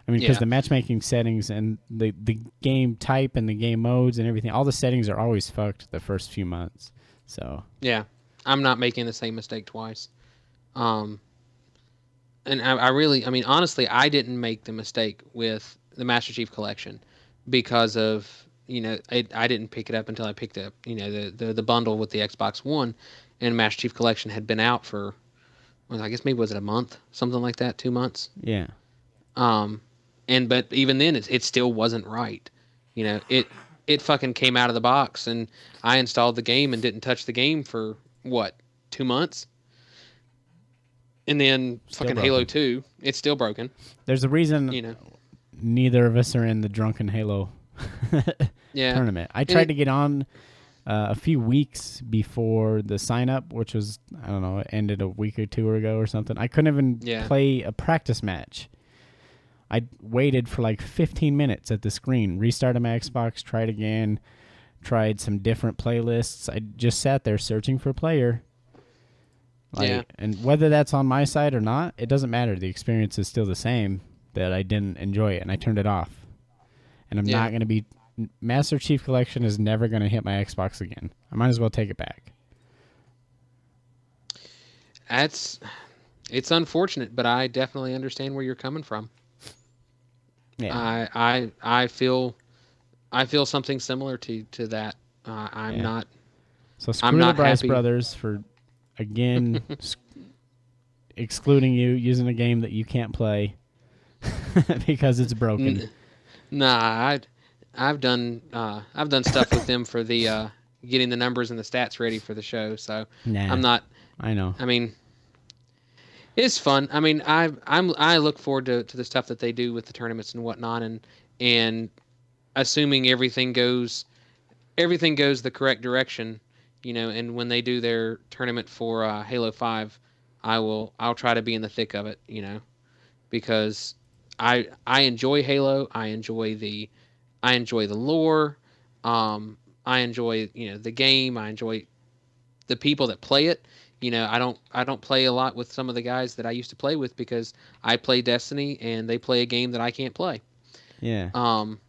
I mean, because yeah, the matchmaking settings and the game type and the game modes and everything, all the settings are always fucked the first few months. So yeah. I'm not making the same mistake twice. Um, and I really, I mean, honestly, I didn't make the mistake with the Master Chief Collection because of I didn't pick it up until I picked up the bundle with the Xbox One, and Master Chief Collection had been out for, well, I guess maybe was it a month, something like that, 2 months. yeah, Um, and but even then, it still wasn't right. It fucking came out of the box, and I installed the game and didn't touch the game for what, 2 months, and then still fucking Halo broken. 2, it's still broken. There's a reason You know, neither of us are in the Drunken Halo yeah, tournament. I and tried to get on a few weeks before the sign up, which was, I don't know, it ended a week or two ago or something. I couldn't even yeah, play a practice match. I waited for like 15 minutes at the screen, restarted my Xbox, tried again, tried some different playlists. I just sat there searching for a player. yeah, And whether that's on my side or not, it doesn't matter. The experience is still the same, that I didn't enjoy it and I turned it off. And I'm yeah. not going to be Master Chief Collection is never going to hit my Xbox again. I might as well take it back. That's it's unfortunate, but I definitely understand where you're coming from. Yeah. I feel something similar to that. I'm Yeah. not So I'm screw the not Bryce happy. brothers for again excluding you using a game that you can't play because it's broken. Nah, I've done stuff with them for the getting the numbers and the stats ready for the show. So Nah, I'm not. I know. I mean, it's fun. I mean, I look forward to the stuff that they do with the tournaments and whatnot, and assuming everything goes the correct direction, and when they do their tournament for Halo 5, I'll try to be in the thick of it, because I enjoy Halo. I enjoy the lore. I enjoy the game. I enjoy the people that play it. I don't play a lot with some of the guys that I used to play with because I play Destiny and they play a game that I can't play. Yeah. Um,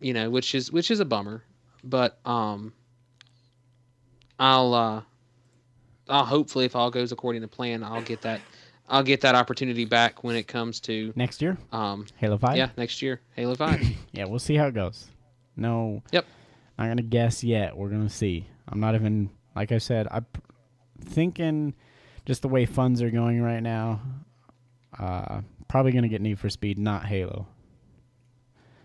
which is a bummer. But I'll I'll hopefully, if all goes according to plan, I'll get that opportunity back when it comes to Next year, um Halo 5? yeah, next year, Halo 5. Yeah, we'll see how it goes. No, Yep. not going to guess yet. We're going to see. I'm not even, like I said, I'm thinking just the way funds are going right now, probably going to get Need for Speed, not Halo.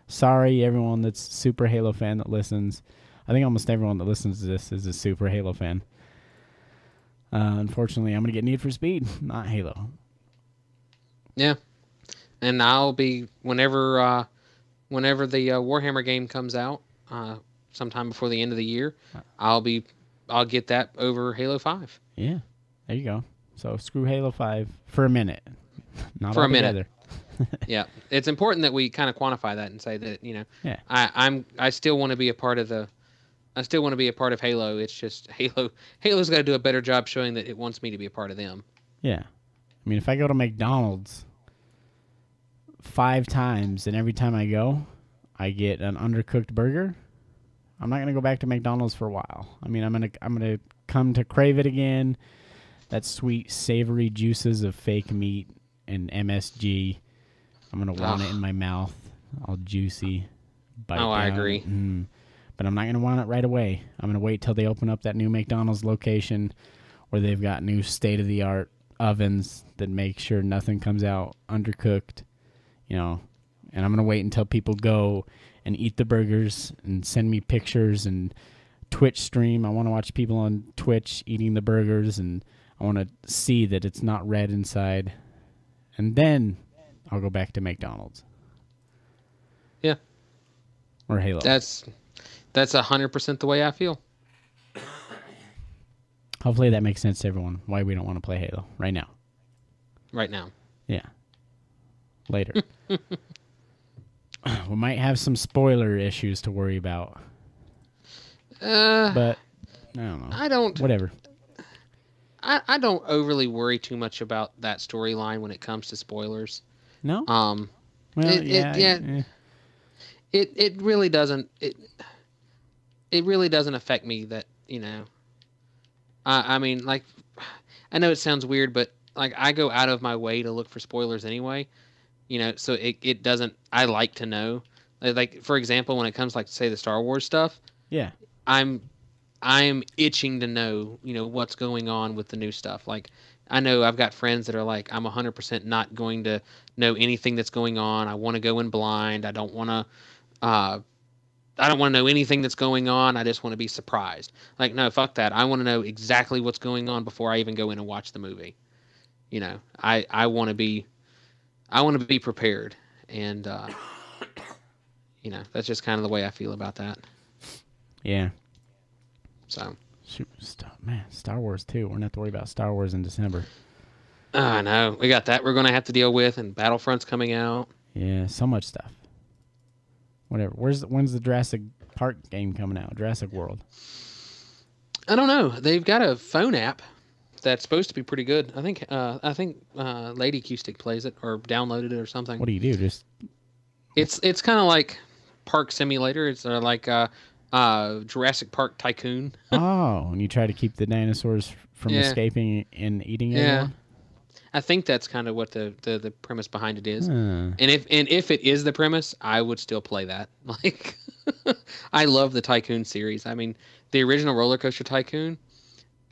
Sorry, everyone that's super Halo fan that listens. I think almost everyone that listens to this is a super Halo fan. Unfortunately, I'm going to get Need for Speed, not Halo. Yeah. And I'll be whenever the Warhammer game comes out, sometime before the end of the year, I'll get that over Halo 5 Yeah, there you go. So screw Halo 5 for a minute. Not for a minute. altogether. Yeah, it's important that we kind of quantify that and say that Yeah. I still want to be a part of the I still want to be a part of Halo. It's just Halo's got to do a better job showing that it wants me to be a part of them. Yeah. I mean, if I go to McDonald's 5 times and every time I go, I get an undercooked burger, I'm not going to go back to McDonald's for a while. I mean, I'm going to come to crave it again. That sweet, savory juices of fake meat and MSG. I'm going to want it in my mouth, all juicy. Bite Oh, I down. agree. But I'm not going to want it right away. I'm going to wait till they open up that new McDonald's location where they've got new state-of-the-art ovens that make sure nothing comes out undercooked, and I'm going to wait until people go and eat the burgers and send me pictures and Twitch stream. I want to watch people on Twitch eating the burgers, and I want to see that it's not red inside. And then I'll go back to McDonald's. Yeah. Or Halo. That's 100% the way I feel. Hopefully that makes sense to everyone why we don't want to play Halo right now. Right now. Yeah. Later. We might have some spoiler issues to worry about. But I don't know. I don't. Whatever. I don't overly worry too much about that storyline when it comes to spoilers. No. Well, yeah. It really doesn't. It really doesn't affect me that, you know. I mean, like, I know it sounds weird, but like I go out of my way to look for spoilers anyway. You know, so it doesn't. I like to know. Like, for example, when it comes like say the Star Wars stuff. Yeah. I'm itching to know, you know, what's going on with the new stuff. Like, I know I've got friends that are like, I'm 100% not going to know anything that's going on. I want to go in blind. I don't want to know anything that's going on. I just want to be surprised. Like, no, fuck that. I want to know exactly what's going on before I even go in and watch the movie. You know, I want to be prepared. And, you know, that's just kind of the way I feel about that. Yeah. So. Star Wars too. We're going to have to worry about Star Wars in December. I know. We got that we're going to have to deal with, and Battlefront's coming out. Yeah, so much stuff. Whatever. When's the Jurassic Park game coming out? Jurassic World. I don't know. They've got a phone app that's supposed to be pretty good. I think Lady Q-Stick plays it or downloaded it or something. What do you do? Just It's kind of like Park Simulator. It's like Jurassic Park Tycoon. Oh, and you try to keep the dinosaurs from escaping and eating everyone? I think that's kind of what the premise behind it is. And if it is the premise, I would still play that. Like, I love the Tycoon series. I mean, the original Roller Coaster Tycoon,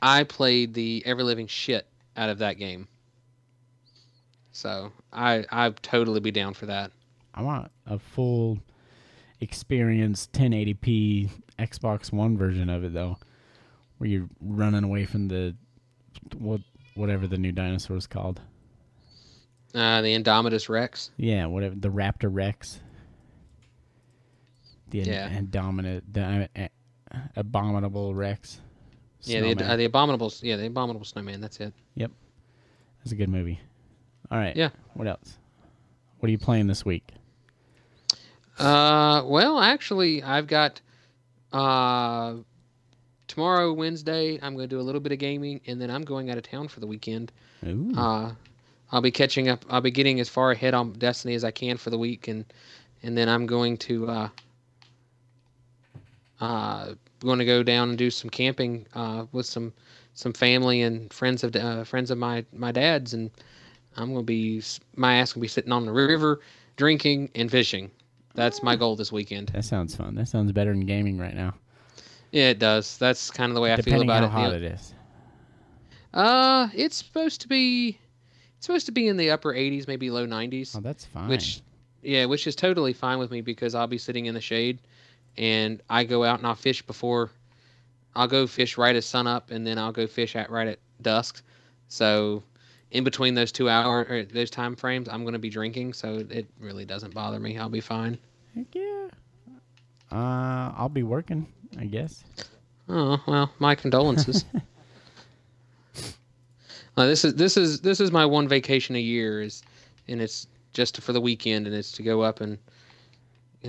I played the ever living shit out of that game. So I'd totally be down for that. I want a full experience 1080p Xbox One version of it though, where you're running away from the whatever the new dinosaur is called. The Indominus Rex. Yeah, whatever, the Raptor Rex. The abominable Rex. Snowman. Yeah, the abominables. Yeah, the abominable snowman. That's it. Yep, that's a good movie. All right. Yeah. What else? What are you playing this week? Well, actually, I've got tomorrow, Wednesday, I'm going to do a little bit of gaming, and then I'm going out of town for the weekend. Ooh. I'll be catching up. I'll be getting as far ahead on Destiny as I can for the week, and then I'm going to go down and do some camping with some family and friends of my dad's, and my ass will be sitting on the river, drinking and fishing. That's my goal this weekend. That sounds fun. That sounds better than gaming right now. Yeah, it does. That's kind of the way I feel about it. Depending how hot it is. It's supposed to be in the upper 80s, maybe low 90s. Oh, that's fine. Which is totally fine with me because I'll be sitting in the shade, and I go out and I'll fish I'll go fish right as sun up, and then I'll go fish right at dusk. So in between those 2 hour or those time frames, I'm going to be drinking, so it really doesn't bother me. I'll be fine. Heck yeah. I'll be working, I guess. Oh well, my condolences. This is my one vacation a year, and it's just for the weekend, and it's to go up and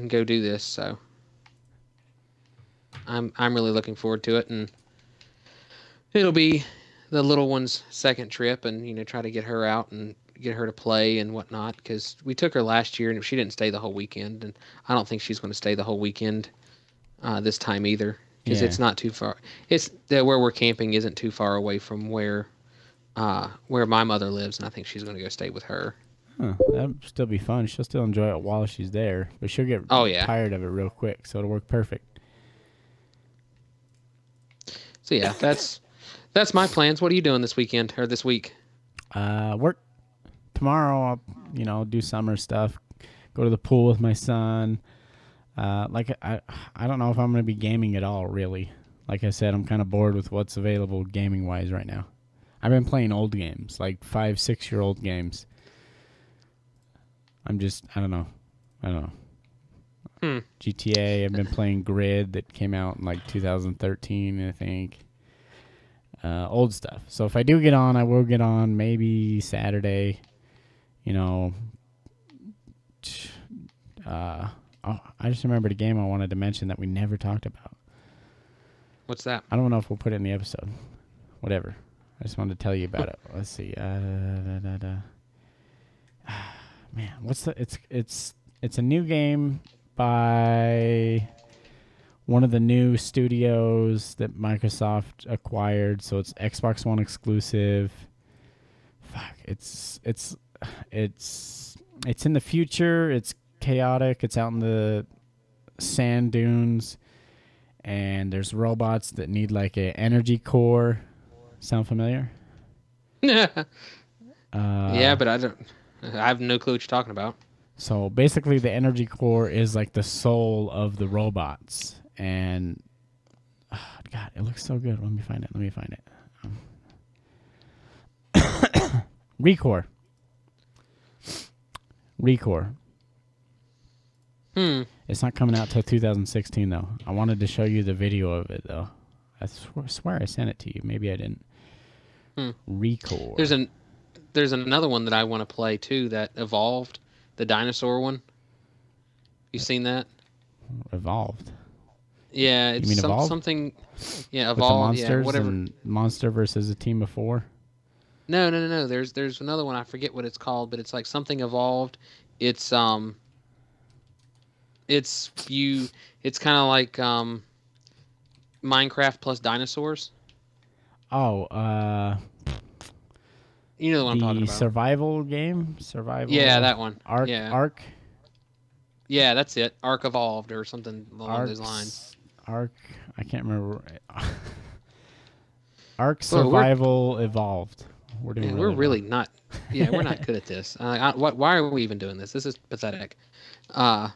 go do this. So I'm really looking forward to it, and it'll be the little one's second trip, and try to get her out and get her to play and whatnot, because we took her last year and she didn't stay the whole weekend, and I don't think she's going to stay the whole weekend this time either, because it's not too far. It's where we're camping isn't too far away from where my mother lives, and I think she's going to go stay with her. Huh, that'll still be fun. She'll still enjoy it while she's there, but she'll get tired of it real quick, so it'll work perfect. So yeah, that's my plans. What are you doing this weekend or this week? Work. Tomorrow I'll do summer stuff, go to the pool with my son. I don't know if I'm going to be gaming at all, really. Like I said, I'm kind of bored with what's available gaming wise right now. I've been playing old games, like 5-6-year-old games. I don't know. GTA, I've been playing Grid that came out in like 2013, I think. old stuff. So if I do get on, I will get on maybe Saturday. You know, I just remembered a game I wanted to mention that we never talked about. What's that? I don't know if we'll put it in the episode. Whatever. I just wanted to tell you about it. Let's see. Man, what's the? It's a new game by one of the new studios that Microsoft acquired. So it's Xbox One exclusive. Fuck. It's in the future. It's chaotic. It's out in the sand dunes, and there's robots that need like a energy core. Sound familiar? Yeah, but I have no clue what you're talking about. So basically, the energy core is like the soul of the robots, and God, it looks so good. Let me find it. Recore. It's not coming out till 2016 though. I wanted to show you the video of it though. I swear I sent it to you. Maybe I didn't. Recore. There's another one that I want to play too that evolved, the dinosaur one. You seen that? Evolved. Yeah, it's something. Yeah, evolved. With the monsters, yeah, whatever. And monster versus a team of 4. No. There's another one. I forget what it's called, but it's like something evolved. It's kind of like Minecraft plus dinosaurs. Oh, you know the one I'm talking the about. survival game? Survival. Yeah, that one. Ark. Yeah. Ark. Yeah, that's it. Ark Evolved or something along those lines. Ark. I can't remember. Ark Survival Evolved. We're doing. We're really not. Yeah, we're not good at this. Why are we even doing this? This is pathetic. But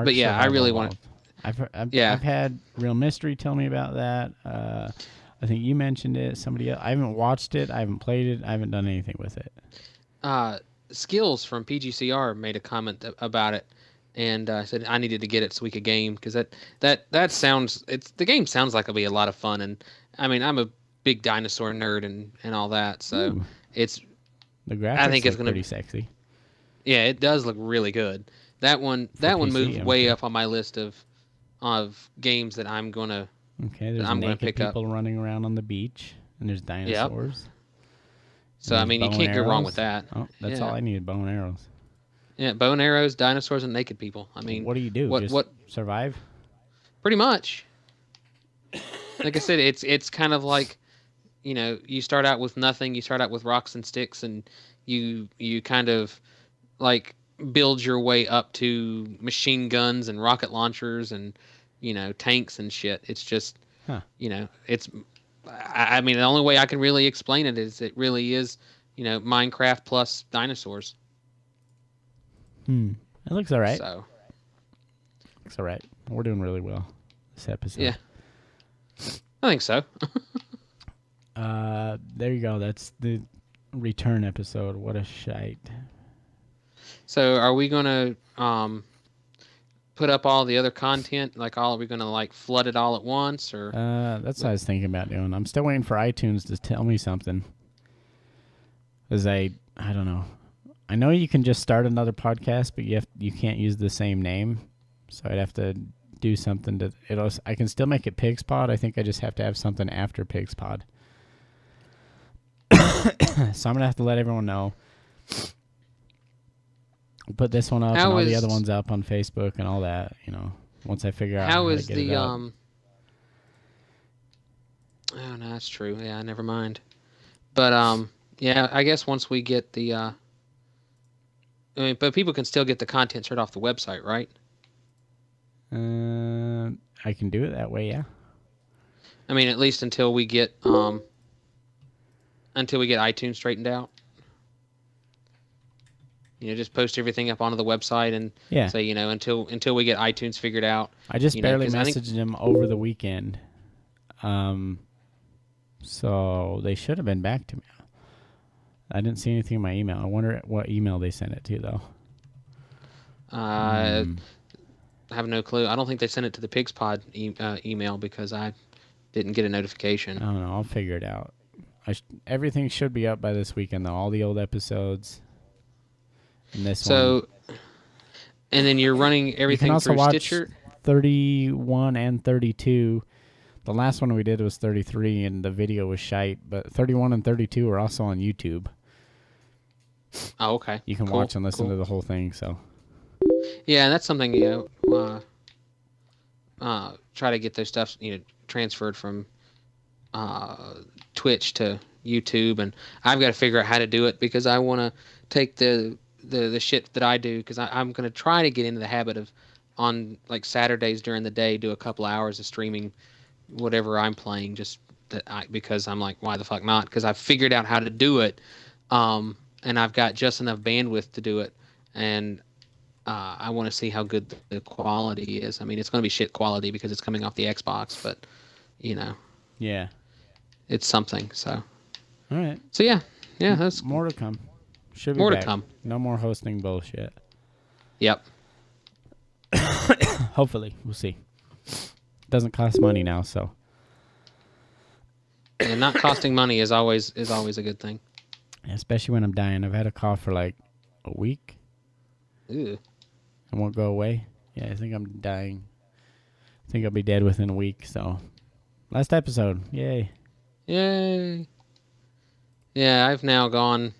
yeah, I really want. I've had Real Mystery tell me about that. I think you mentioned it. Somebody else. I haven't watched it. I haven't played it. I haven't done anything with it. Skills from PGCR made a comment about it, and said I needed to get it so we could game because that sounds. The game sounds like it'll be a lot of fun, and I mean I'm a big dinosaur nerd and all that, so it's. The graphics I think it's look pretty sexy. Yeah, it does look really good. That one moves way up on my list of games that I'm gonna. Okay, there's naked people running around on the beach, and there's dinosaurs. Yep. So, I mean, you can't go wrong with that. Oh, that's all I need, bow and arrows. Yeah, bow and arrows, dinosaurs, and naked people. I mean... What do you do? What survive? Pretty much. Like I said, it's kind of like, you know, you start out with nothing, you start out with rocks and sticks, and you kind of, like, build your way up to machine guns and rocket launchers and... you know, tanks and shit. It's just, you know, it's, I mean, the only way I can really explain it is it really is, you know, Minecraft plus dinosaurs. It looks all right. So. Looks all right. We're doing really well this episode. Yeah. I think so. There you go. That's the return episode. What a shite. So are we going to, put up all the other content? Like, are we going to, like, flood it all at once? Or that's what I was thinking about doing. I'm still waiting for iTunes to tell me something. Because I don't know. I know you can just start another podcast, but you can't use the same name. So I'd have to do something to... I can still make it Pigspod. I think I just have to have something after Pigspod. So I'm going to have to let everyone know. I'll put this one up and all the other ones up on Facebook and all that, you know, once I figure out how to get it up. Oh, no, that's true. Yeah, never mind. But, yeah, I guess once we get the, I mean, but people can still get the content straight off the website, right? I can do it that way, yeah. I mean, at least until we get iTunes straightened out. You know, just post everything up onto the website and say, you know, until we get iTunes figured out. I just barely messaged him over the weekend. So they should have been back to me. I didn't see anything in my email. I wonder what email they sent it to, though. I have no clue. I don't think they sent it to the Pigspod email because I didn't get a notification. I don't know. I'll figure it out. Everything should be up by this weekend, though. All the old episodes. And this So, one. and then you're running everything you can also through watch Stitcher? 31 and 32. The last one we did was 33, and the video was shite. But 31 and 32 are also on YouTube. Oh, okay. You can watch and listen to the whole thing. So. Yeah, and that's something, try to get those stuff, transferred from Twitch to YouTube, and I've got to figure out how to do it because I want to take the shit that I do, because I'm going to try to get into the habit of, on like Saturdays during the day, do a couple hours of streaming whatever I'm playing, because I'm like, why the fuck not? Because I've figured out how to do it, and I've got just enough bandwidth to do it, and I want to see how good the quality is. I mean, it's going to be shit quality because it's coming off the Xbox, but Yeah. It's something. So. All right. So yeah, that's more to come. Should be more back. to come. No more hosting bullshit. Yep. Hopefully, we'll see. Doesn't cost money now, so. And not costing money is always a good thing. Especially when I'm dying. I've had a cough for like a week. Ew. It won't go away. Yeah, I think I'm dying. I think I'll be dead within a week, so. Last episode. Yay. Yay. Yeah, I've now gone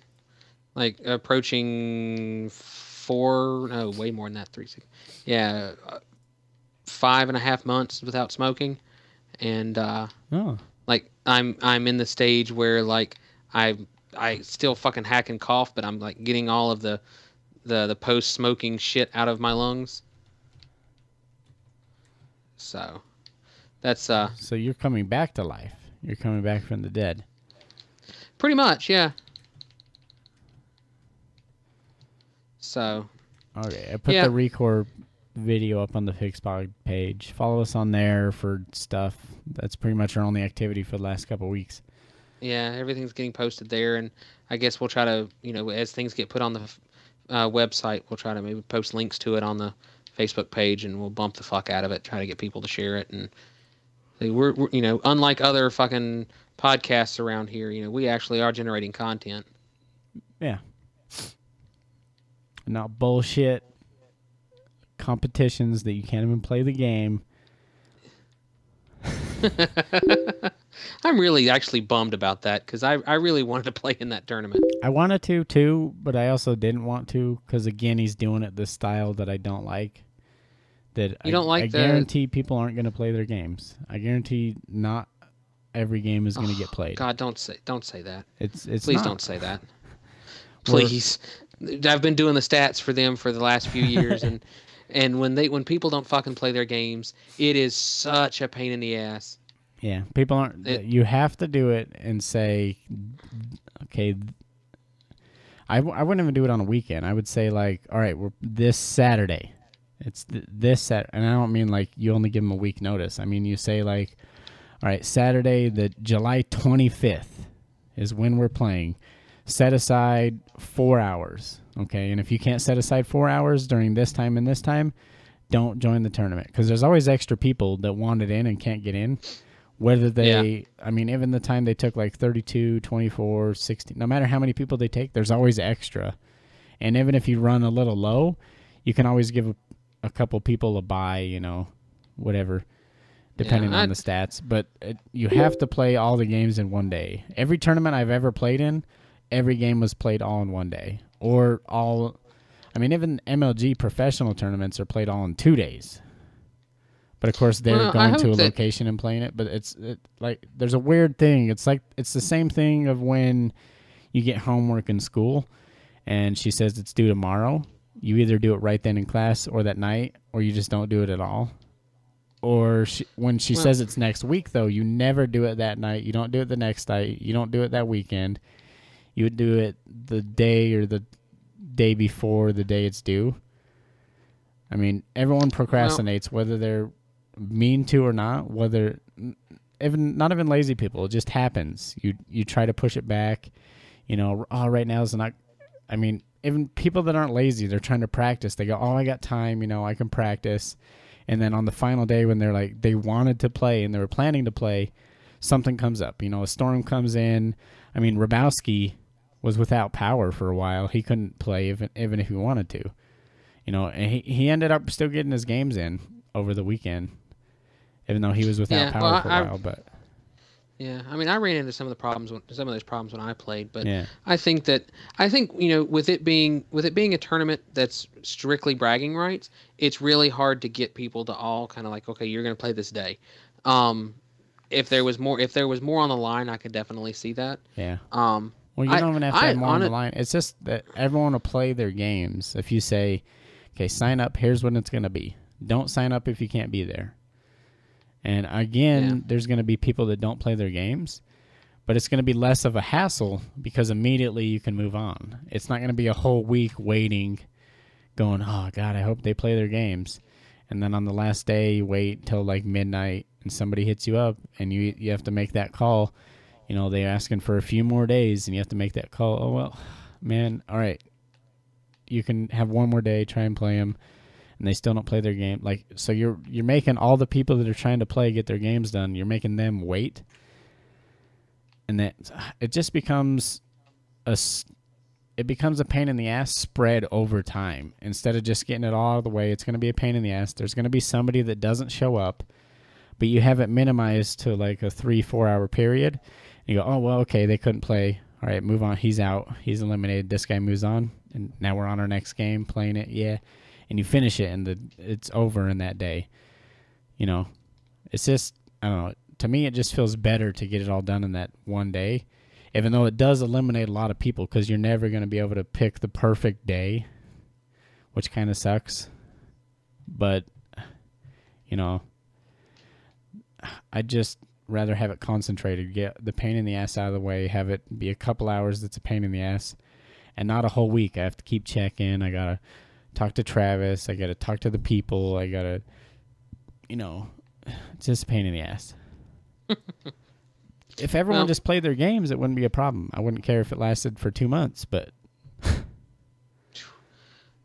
like approaching way more than that, 3 6. Yeah, 5.5 months without smoking, and like I'm in the stage where like I still fucking hack and cough, but I'm like getting all of the post smoking shit out of my lungs. So that's So you're coming back to life. You're coming back from the dead. Pretty much, yeah. So. Okay, I put the Recore video up on the Fixpod page. Follow us on there for stuff. That's pretty much our only activity for the last couple of weeks. Yeah, everything's getting posted there, and I guess we'll try to, as things get put on the website, we'll try to maybe post links to it on the Facebook page, and we'll bump the fuck out of it, try to get people to share it. And we're unlike other fucking podcasts around here, we actually are generating content. Yeah. Not bullshit competitions that you can't even play the game. I'm really actually bummed about that because I really wanted to play in that tournament. I wanted to too, but I also didn't want to because again he's doing it the style that I don't like. I guarantee people aren't going to play their games. I guarantee not every game is going to get played. God, don't say that. It's Please not. Don't say that. Please. I've been doing the stats for them for the last few years, and when people don't fucking play their games, it is such a pain in the ass. Yeah, people aren't. You have to do it and say, okay. I wouldn't even do it on a weekend. I would say like, all right, we're this Saturday. It's this Saturday, and I don't mean like you only give them a week notice. I mean you say like, all right, Saturday, the July 25th is when we're playing. Set aside 4 hours, okay? And if you can't set aside 4 hours during this time and this time, don't join the tournament. Because there's always extra people that want it in and can't get in. Whether they, I mean, even the time they took like 32, 24, 16, no matter how many people they take, there's always extra. And even if you run a little low, you can always give a couple people a bye, whatever, depending on the stats. But you have to play all the games in one day. Every tournament I've ever played in, every game was played all in one day. Or all, I mean, even MLG professional tournaments are played all in 2 days. But of course, they're going to a location and playing it. But it's like, there's a weird thing. It's like, it's the same thing of when you get homework in school and she says it's due tomorrow. You either do it right then in class or that night, or you just don't do it at all. Or when she says it's next week, though, you never do it that night. You don't do it the next night. You don't do it that weekend. You would do it the day or the day before the day it's due. I mean, everyone procrastinates, whether they're mean to or not. Whether not even lazy people, it just happens. You try to push it back. Right now is not. I mean, even people that aren't lazy, they're trying to practice. They go, oh, I got time. I can practice. And then on the final day when they're like, they wanted to play and they were planning to play, something comes up. You know, a storm comes in. I mean, Rabowski was without power for a while. He couldn't play even if he wanted to. You know, and he ended up still getting his games in over the weekend, even though he was without power for a while. But yeah, I mean, I ran into some of those problems when I played, but yeah. I think you know, with it being a tournament that's strictly bragging rights, it's really hard to get people to all kind of like, okay, you're going to play this day. If there was more on the line, I could definitely see that. Yeah. Well, you don't even have to have more on the line. It's just that everyone will play their games. If you say, okay, sign up, here's when it's going to be. Don't sign up if you can't be there. And again, there's going to be people that don't play their games, but it's going to be less of a hassle because immediately you can move on. It's not going to be a whole week waiting, going, oh, God, I hope they play their games. And then on the last day, you wait till like midnight and somebody hits you up and you have to make that call. You know, they're asking for a few more days, and you have to make that call. Oh, well, man, all right. You can have one more day, try and play them, and they still don't play their game. Like, so you're making all the people that are trying to play get their games done, you're making them wait. And that it just becomes a pain in the ass spread over time. Instead of just getting it all out of the way, it's going to be a pain in the ass. There's going to be somebody that doesn't show up, but you have it minimized to like a 3-4 hour period. You go, oh, well, okay, they couldn't play. All right, move on. He's out. He's eliminated. This guy moves on, and now we're on our next game, playing it. Yeah, and you finish it, and it's over in that day. You know, it's just, I don't know. To me, it just feels better to get it all done in that one day, even though it does eliminate a lot of people because you're never going to be able to pick the perfect day, which kind of sucks. But, you know, I just rather have it concentrated, get the pain in the ass out of the way, have it be a couple hours that's a pain in the ass, and not a whole week. I have to keep checking. I got to talk to Travis. I got to talk to the people. I got to, you know, it's just a pain in the ass. If everyone just played their games, it wouldn't be a problem. I wouldn't care if it lasted for 2 months, but...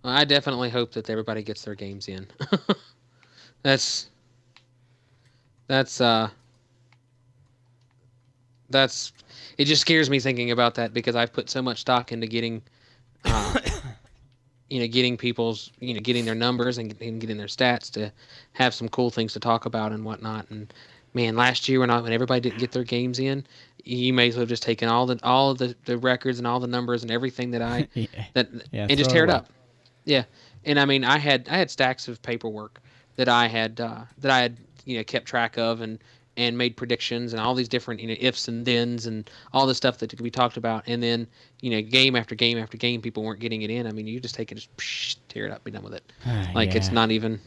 I definitely hope that everybody gets their games in. That's it just scares me thinking about that because I've put so much stock into getting, getting people's, getting their numbers and getting their stats to have some cool things to talk about and whatnot. And man, last year when everybody didn't get their games in, you may as well have just taken all of the records and all the numbers and everything that and just tear it up. Yeah, and I mean I had stacks of paperwork that I had kept track of and made predictions and all these different ifs and thens and all the stuff that could be talked about, and then game after game after game people weren't getting it in. I mean, you just take it, just tear it up, be done with it. It's not even.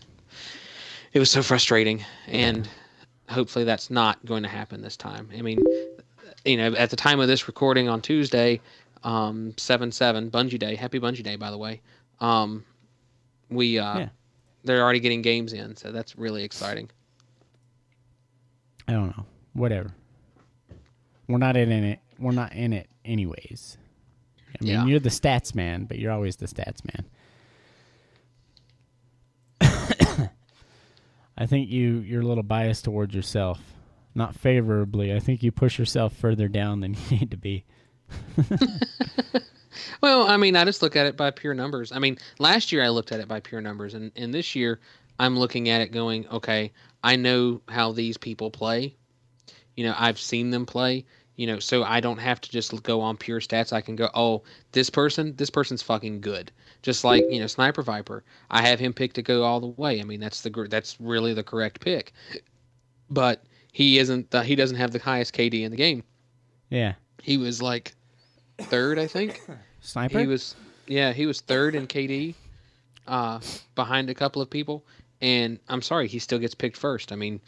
It was so frustrating, and hopefully that's not going to happen this time. I mean, at the time of this recording on Tuesday, 7/7 Bungie Day. Happy Bungie Day, by the way. They're already getting games in, so that's really exciting. I don't know. Whatever. We're not in it. We're not in it anyways. I mean, you're the stats man, but you're always the stats man. I think you're a little biased towards yourself. Not favorably. I think you push yourself further down than you need to be. Well, I mean, I just look at it by pure numbers. I mean, last year I looked at it by pure numbers, and this year I'm looking at it going, okay, I know how these people play. I've seen them play, so I don't have to just go on pure stats. I can go, oh, this person's fucking good. Just like, Sniper Viper. I have him picked to go all the way. I mean, that's really the correct pick. But he doesn't have the highest KD in the game. Yeah. He was like third, I think. Sniper? He was third in KD, behind a couple of people. And I'm sorry, he still gets picked first. I mean,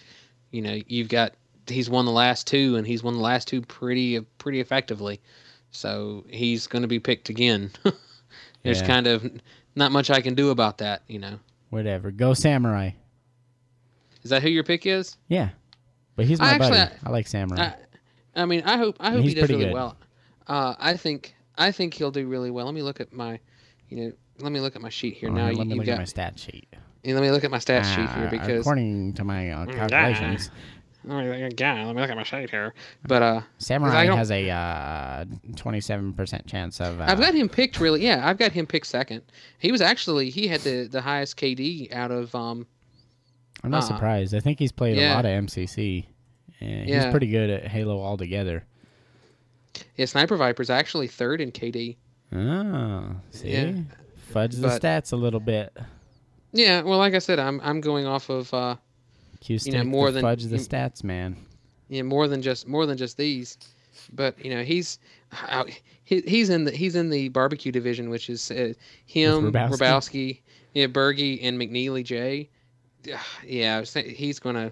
he's won the last two, and he's won the last two pretty effectively. So he's going to be picked again. There's kind of not much I can do about that, Whatever. Go Samurai. Is that who your pick is? Yeah. But he's my buddy. I like Samurai. I mean, I hope he does really well. I think he'll do really well. Let me look at my, let me look at my sheet here now. Let me look at my stat sheet. Let me look at my stat sheet here because according to my calculations, Let me look at my shade here. But Samurai has a 27% chance of. I've got him picked really. Yeah, I've got him picked second. He had the highest KD out of. I'm not surprised. I think he's played a lot of MCC. And he's pretty good at Halo altogether. Yeah, Sniper Viper's actually third in KD. Oh, see, fudge the stats a little bit. Yeah, well, like I said, I'm going off of more than fudge the stats, man. Yeah, more than just these, but he's in the barbecue division, which is him, Rabowski, Berge, and McNeely J. Yeah, he's gonna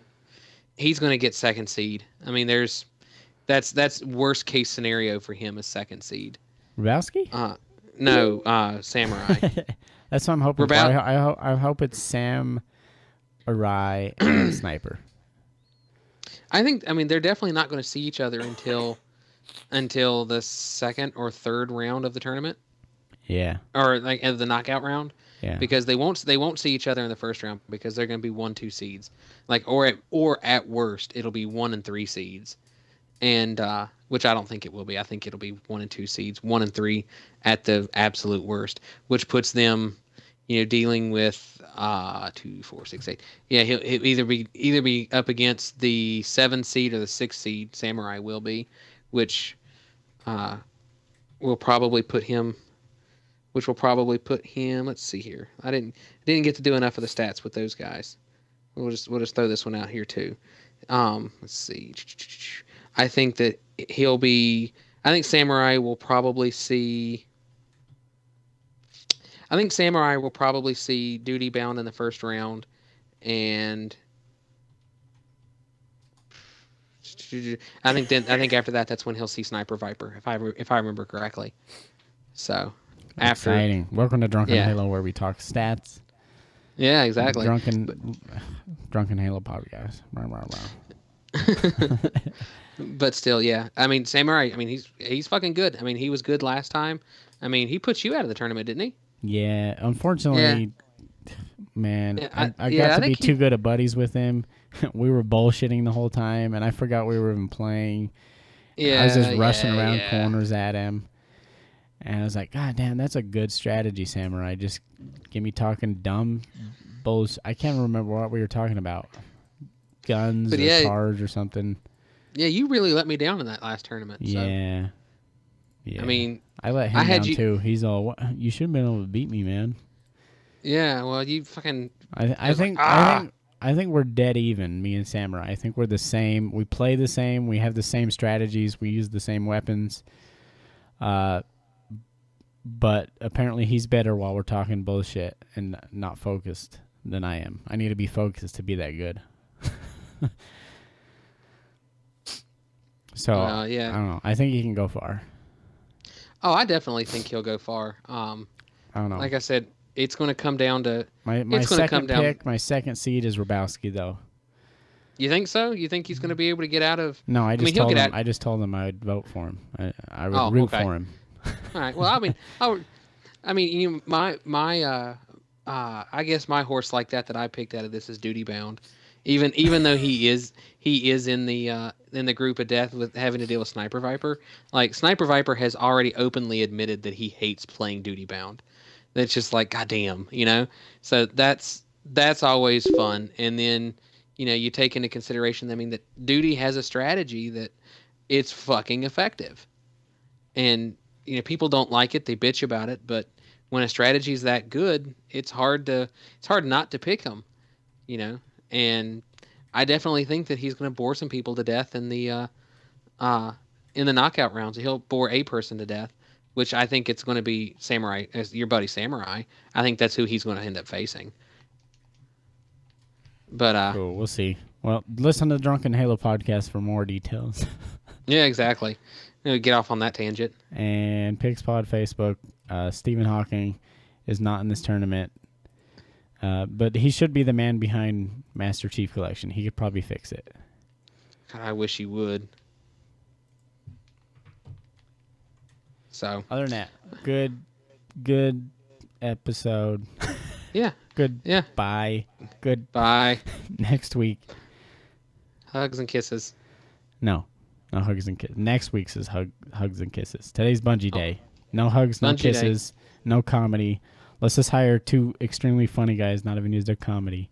get second seed. I mean, that's worst case scenario for him as second seed. Rabowski? No, Samurai. That's what I'm hoping for. I hope it's Sam, Arai, and Sniper. I mean, they're definitely not going to see each other until the second or third round of the tournament. Yeah. Or like of the knockout round. Yeah. Because they won't see each other in the first round because they're going to be 1-2 seeds. Like or at worst it'll be 1 and 3 seeds. And which I don't think it will be. I think it'll be 1 and 2 seeds, 1 and 3 at the absolute worst, which puts them, dealing with 2, 4, 6, 8. Yeah, he'll either be up against the 7 seed or the 6 seed. Samurai will be, which will probably put him. Let's see here. I didn't get to do enough of the stats with those guys. We'll just throw this one out here too. Let's see. I think that Samurai will probably see. I think Samurai will probably see Duty Bound in the first round, and I think after that's when he'll see Sniper Viper, if I remember correctly. So after exciting. Welcome to Drunken Halo, where we talk stats. Yeah, exactly. Drunken Halo podcast. But still, yeah. I mean, Samurai. I mean, he's fucking good. I mean, he was good last time. I mean, he put you out of the tournament, didn't he? Yeah. Unfortunately, man, I got to be too good of buddies with him. We were bullshitting the whole time, and I forgot we were even playing. Yeah. I was just rushing around corners at him, and I was like, God damn, that's a good strategy, Samurai. Just get me talking dumb bullshit. I can't remember what we were talking about. Guns or cars or something. Yeah, you really let me down in that last tournament. So. Yeah. I mean, I let him down too. He's all, you should have been able to beat me, man. Yeah, well, you fucking. I think we're dead even, me and Samurai. I think we're the same. We play the same. We have the same strategies. We use the same weapons. But apparently he's better while we're talking bullshit and not focused than I am. I need to be focused to be that good. So I don't know. I think he can go far. Oh, I definitely think he'll go far. I don't know. Like I said, it's going to come down to my second pick. My second seed is Rabowski, though. You think so? You think he's going to be able to get out of? No, I just told him I would vote for him. I would root for him. All right. Well, I mean, I guess my horse like that I picked out of this is Duty Bound. Even though he is in the group of death with having to deal with Sniper Viper, like Sniper Viper has already openly admitted that he hates playing Duty Bound. That's just like goddamn, So that's always fun. And then you take into consideration, I mean, that Duty has a strategy that it's fucking effective, and people don't like it, they bitch about it, but when a strategy is that good, it's hard not to pick him, And I definitely think that he's going to bore some people to death in the knockout rounds. He'll bore a person to death, which I think it's going to be Samurai, as your buddy Samurai. I think that's who he's going to end up facing. But cool, we'll see. Well, listen to the Drunken Halo podcast for more details. Yeah, exactly. Get off on that tangent. And Pigspod Facebook, Stephen Hawking is not in this tournament. But he should be the man behind Master Chief Collection. He could probably fix it. God, I wish he would. So other than that, good episode. Yeah. Good. Yeah. Bye. Good. Bye. Next week. Hugs and kisses. No hugs and kisses. Next week's is hugs and kisses. Today's Bungie Day. No hugs, no kisses, no comedy. Let's just hire 2 extremely funny guys, not even use their comedy.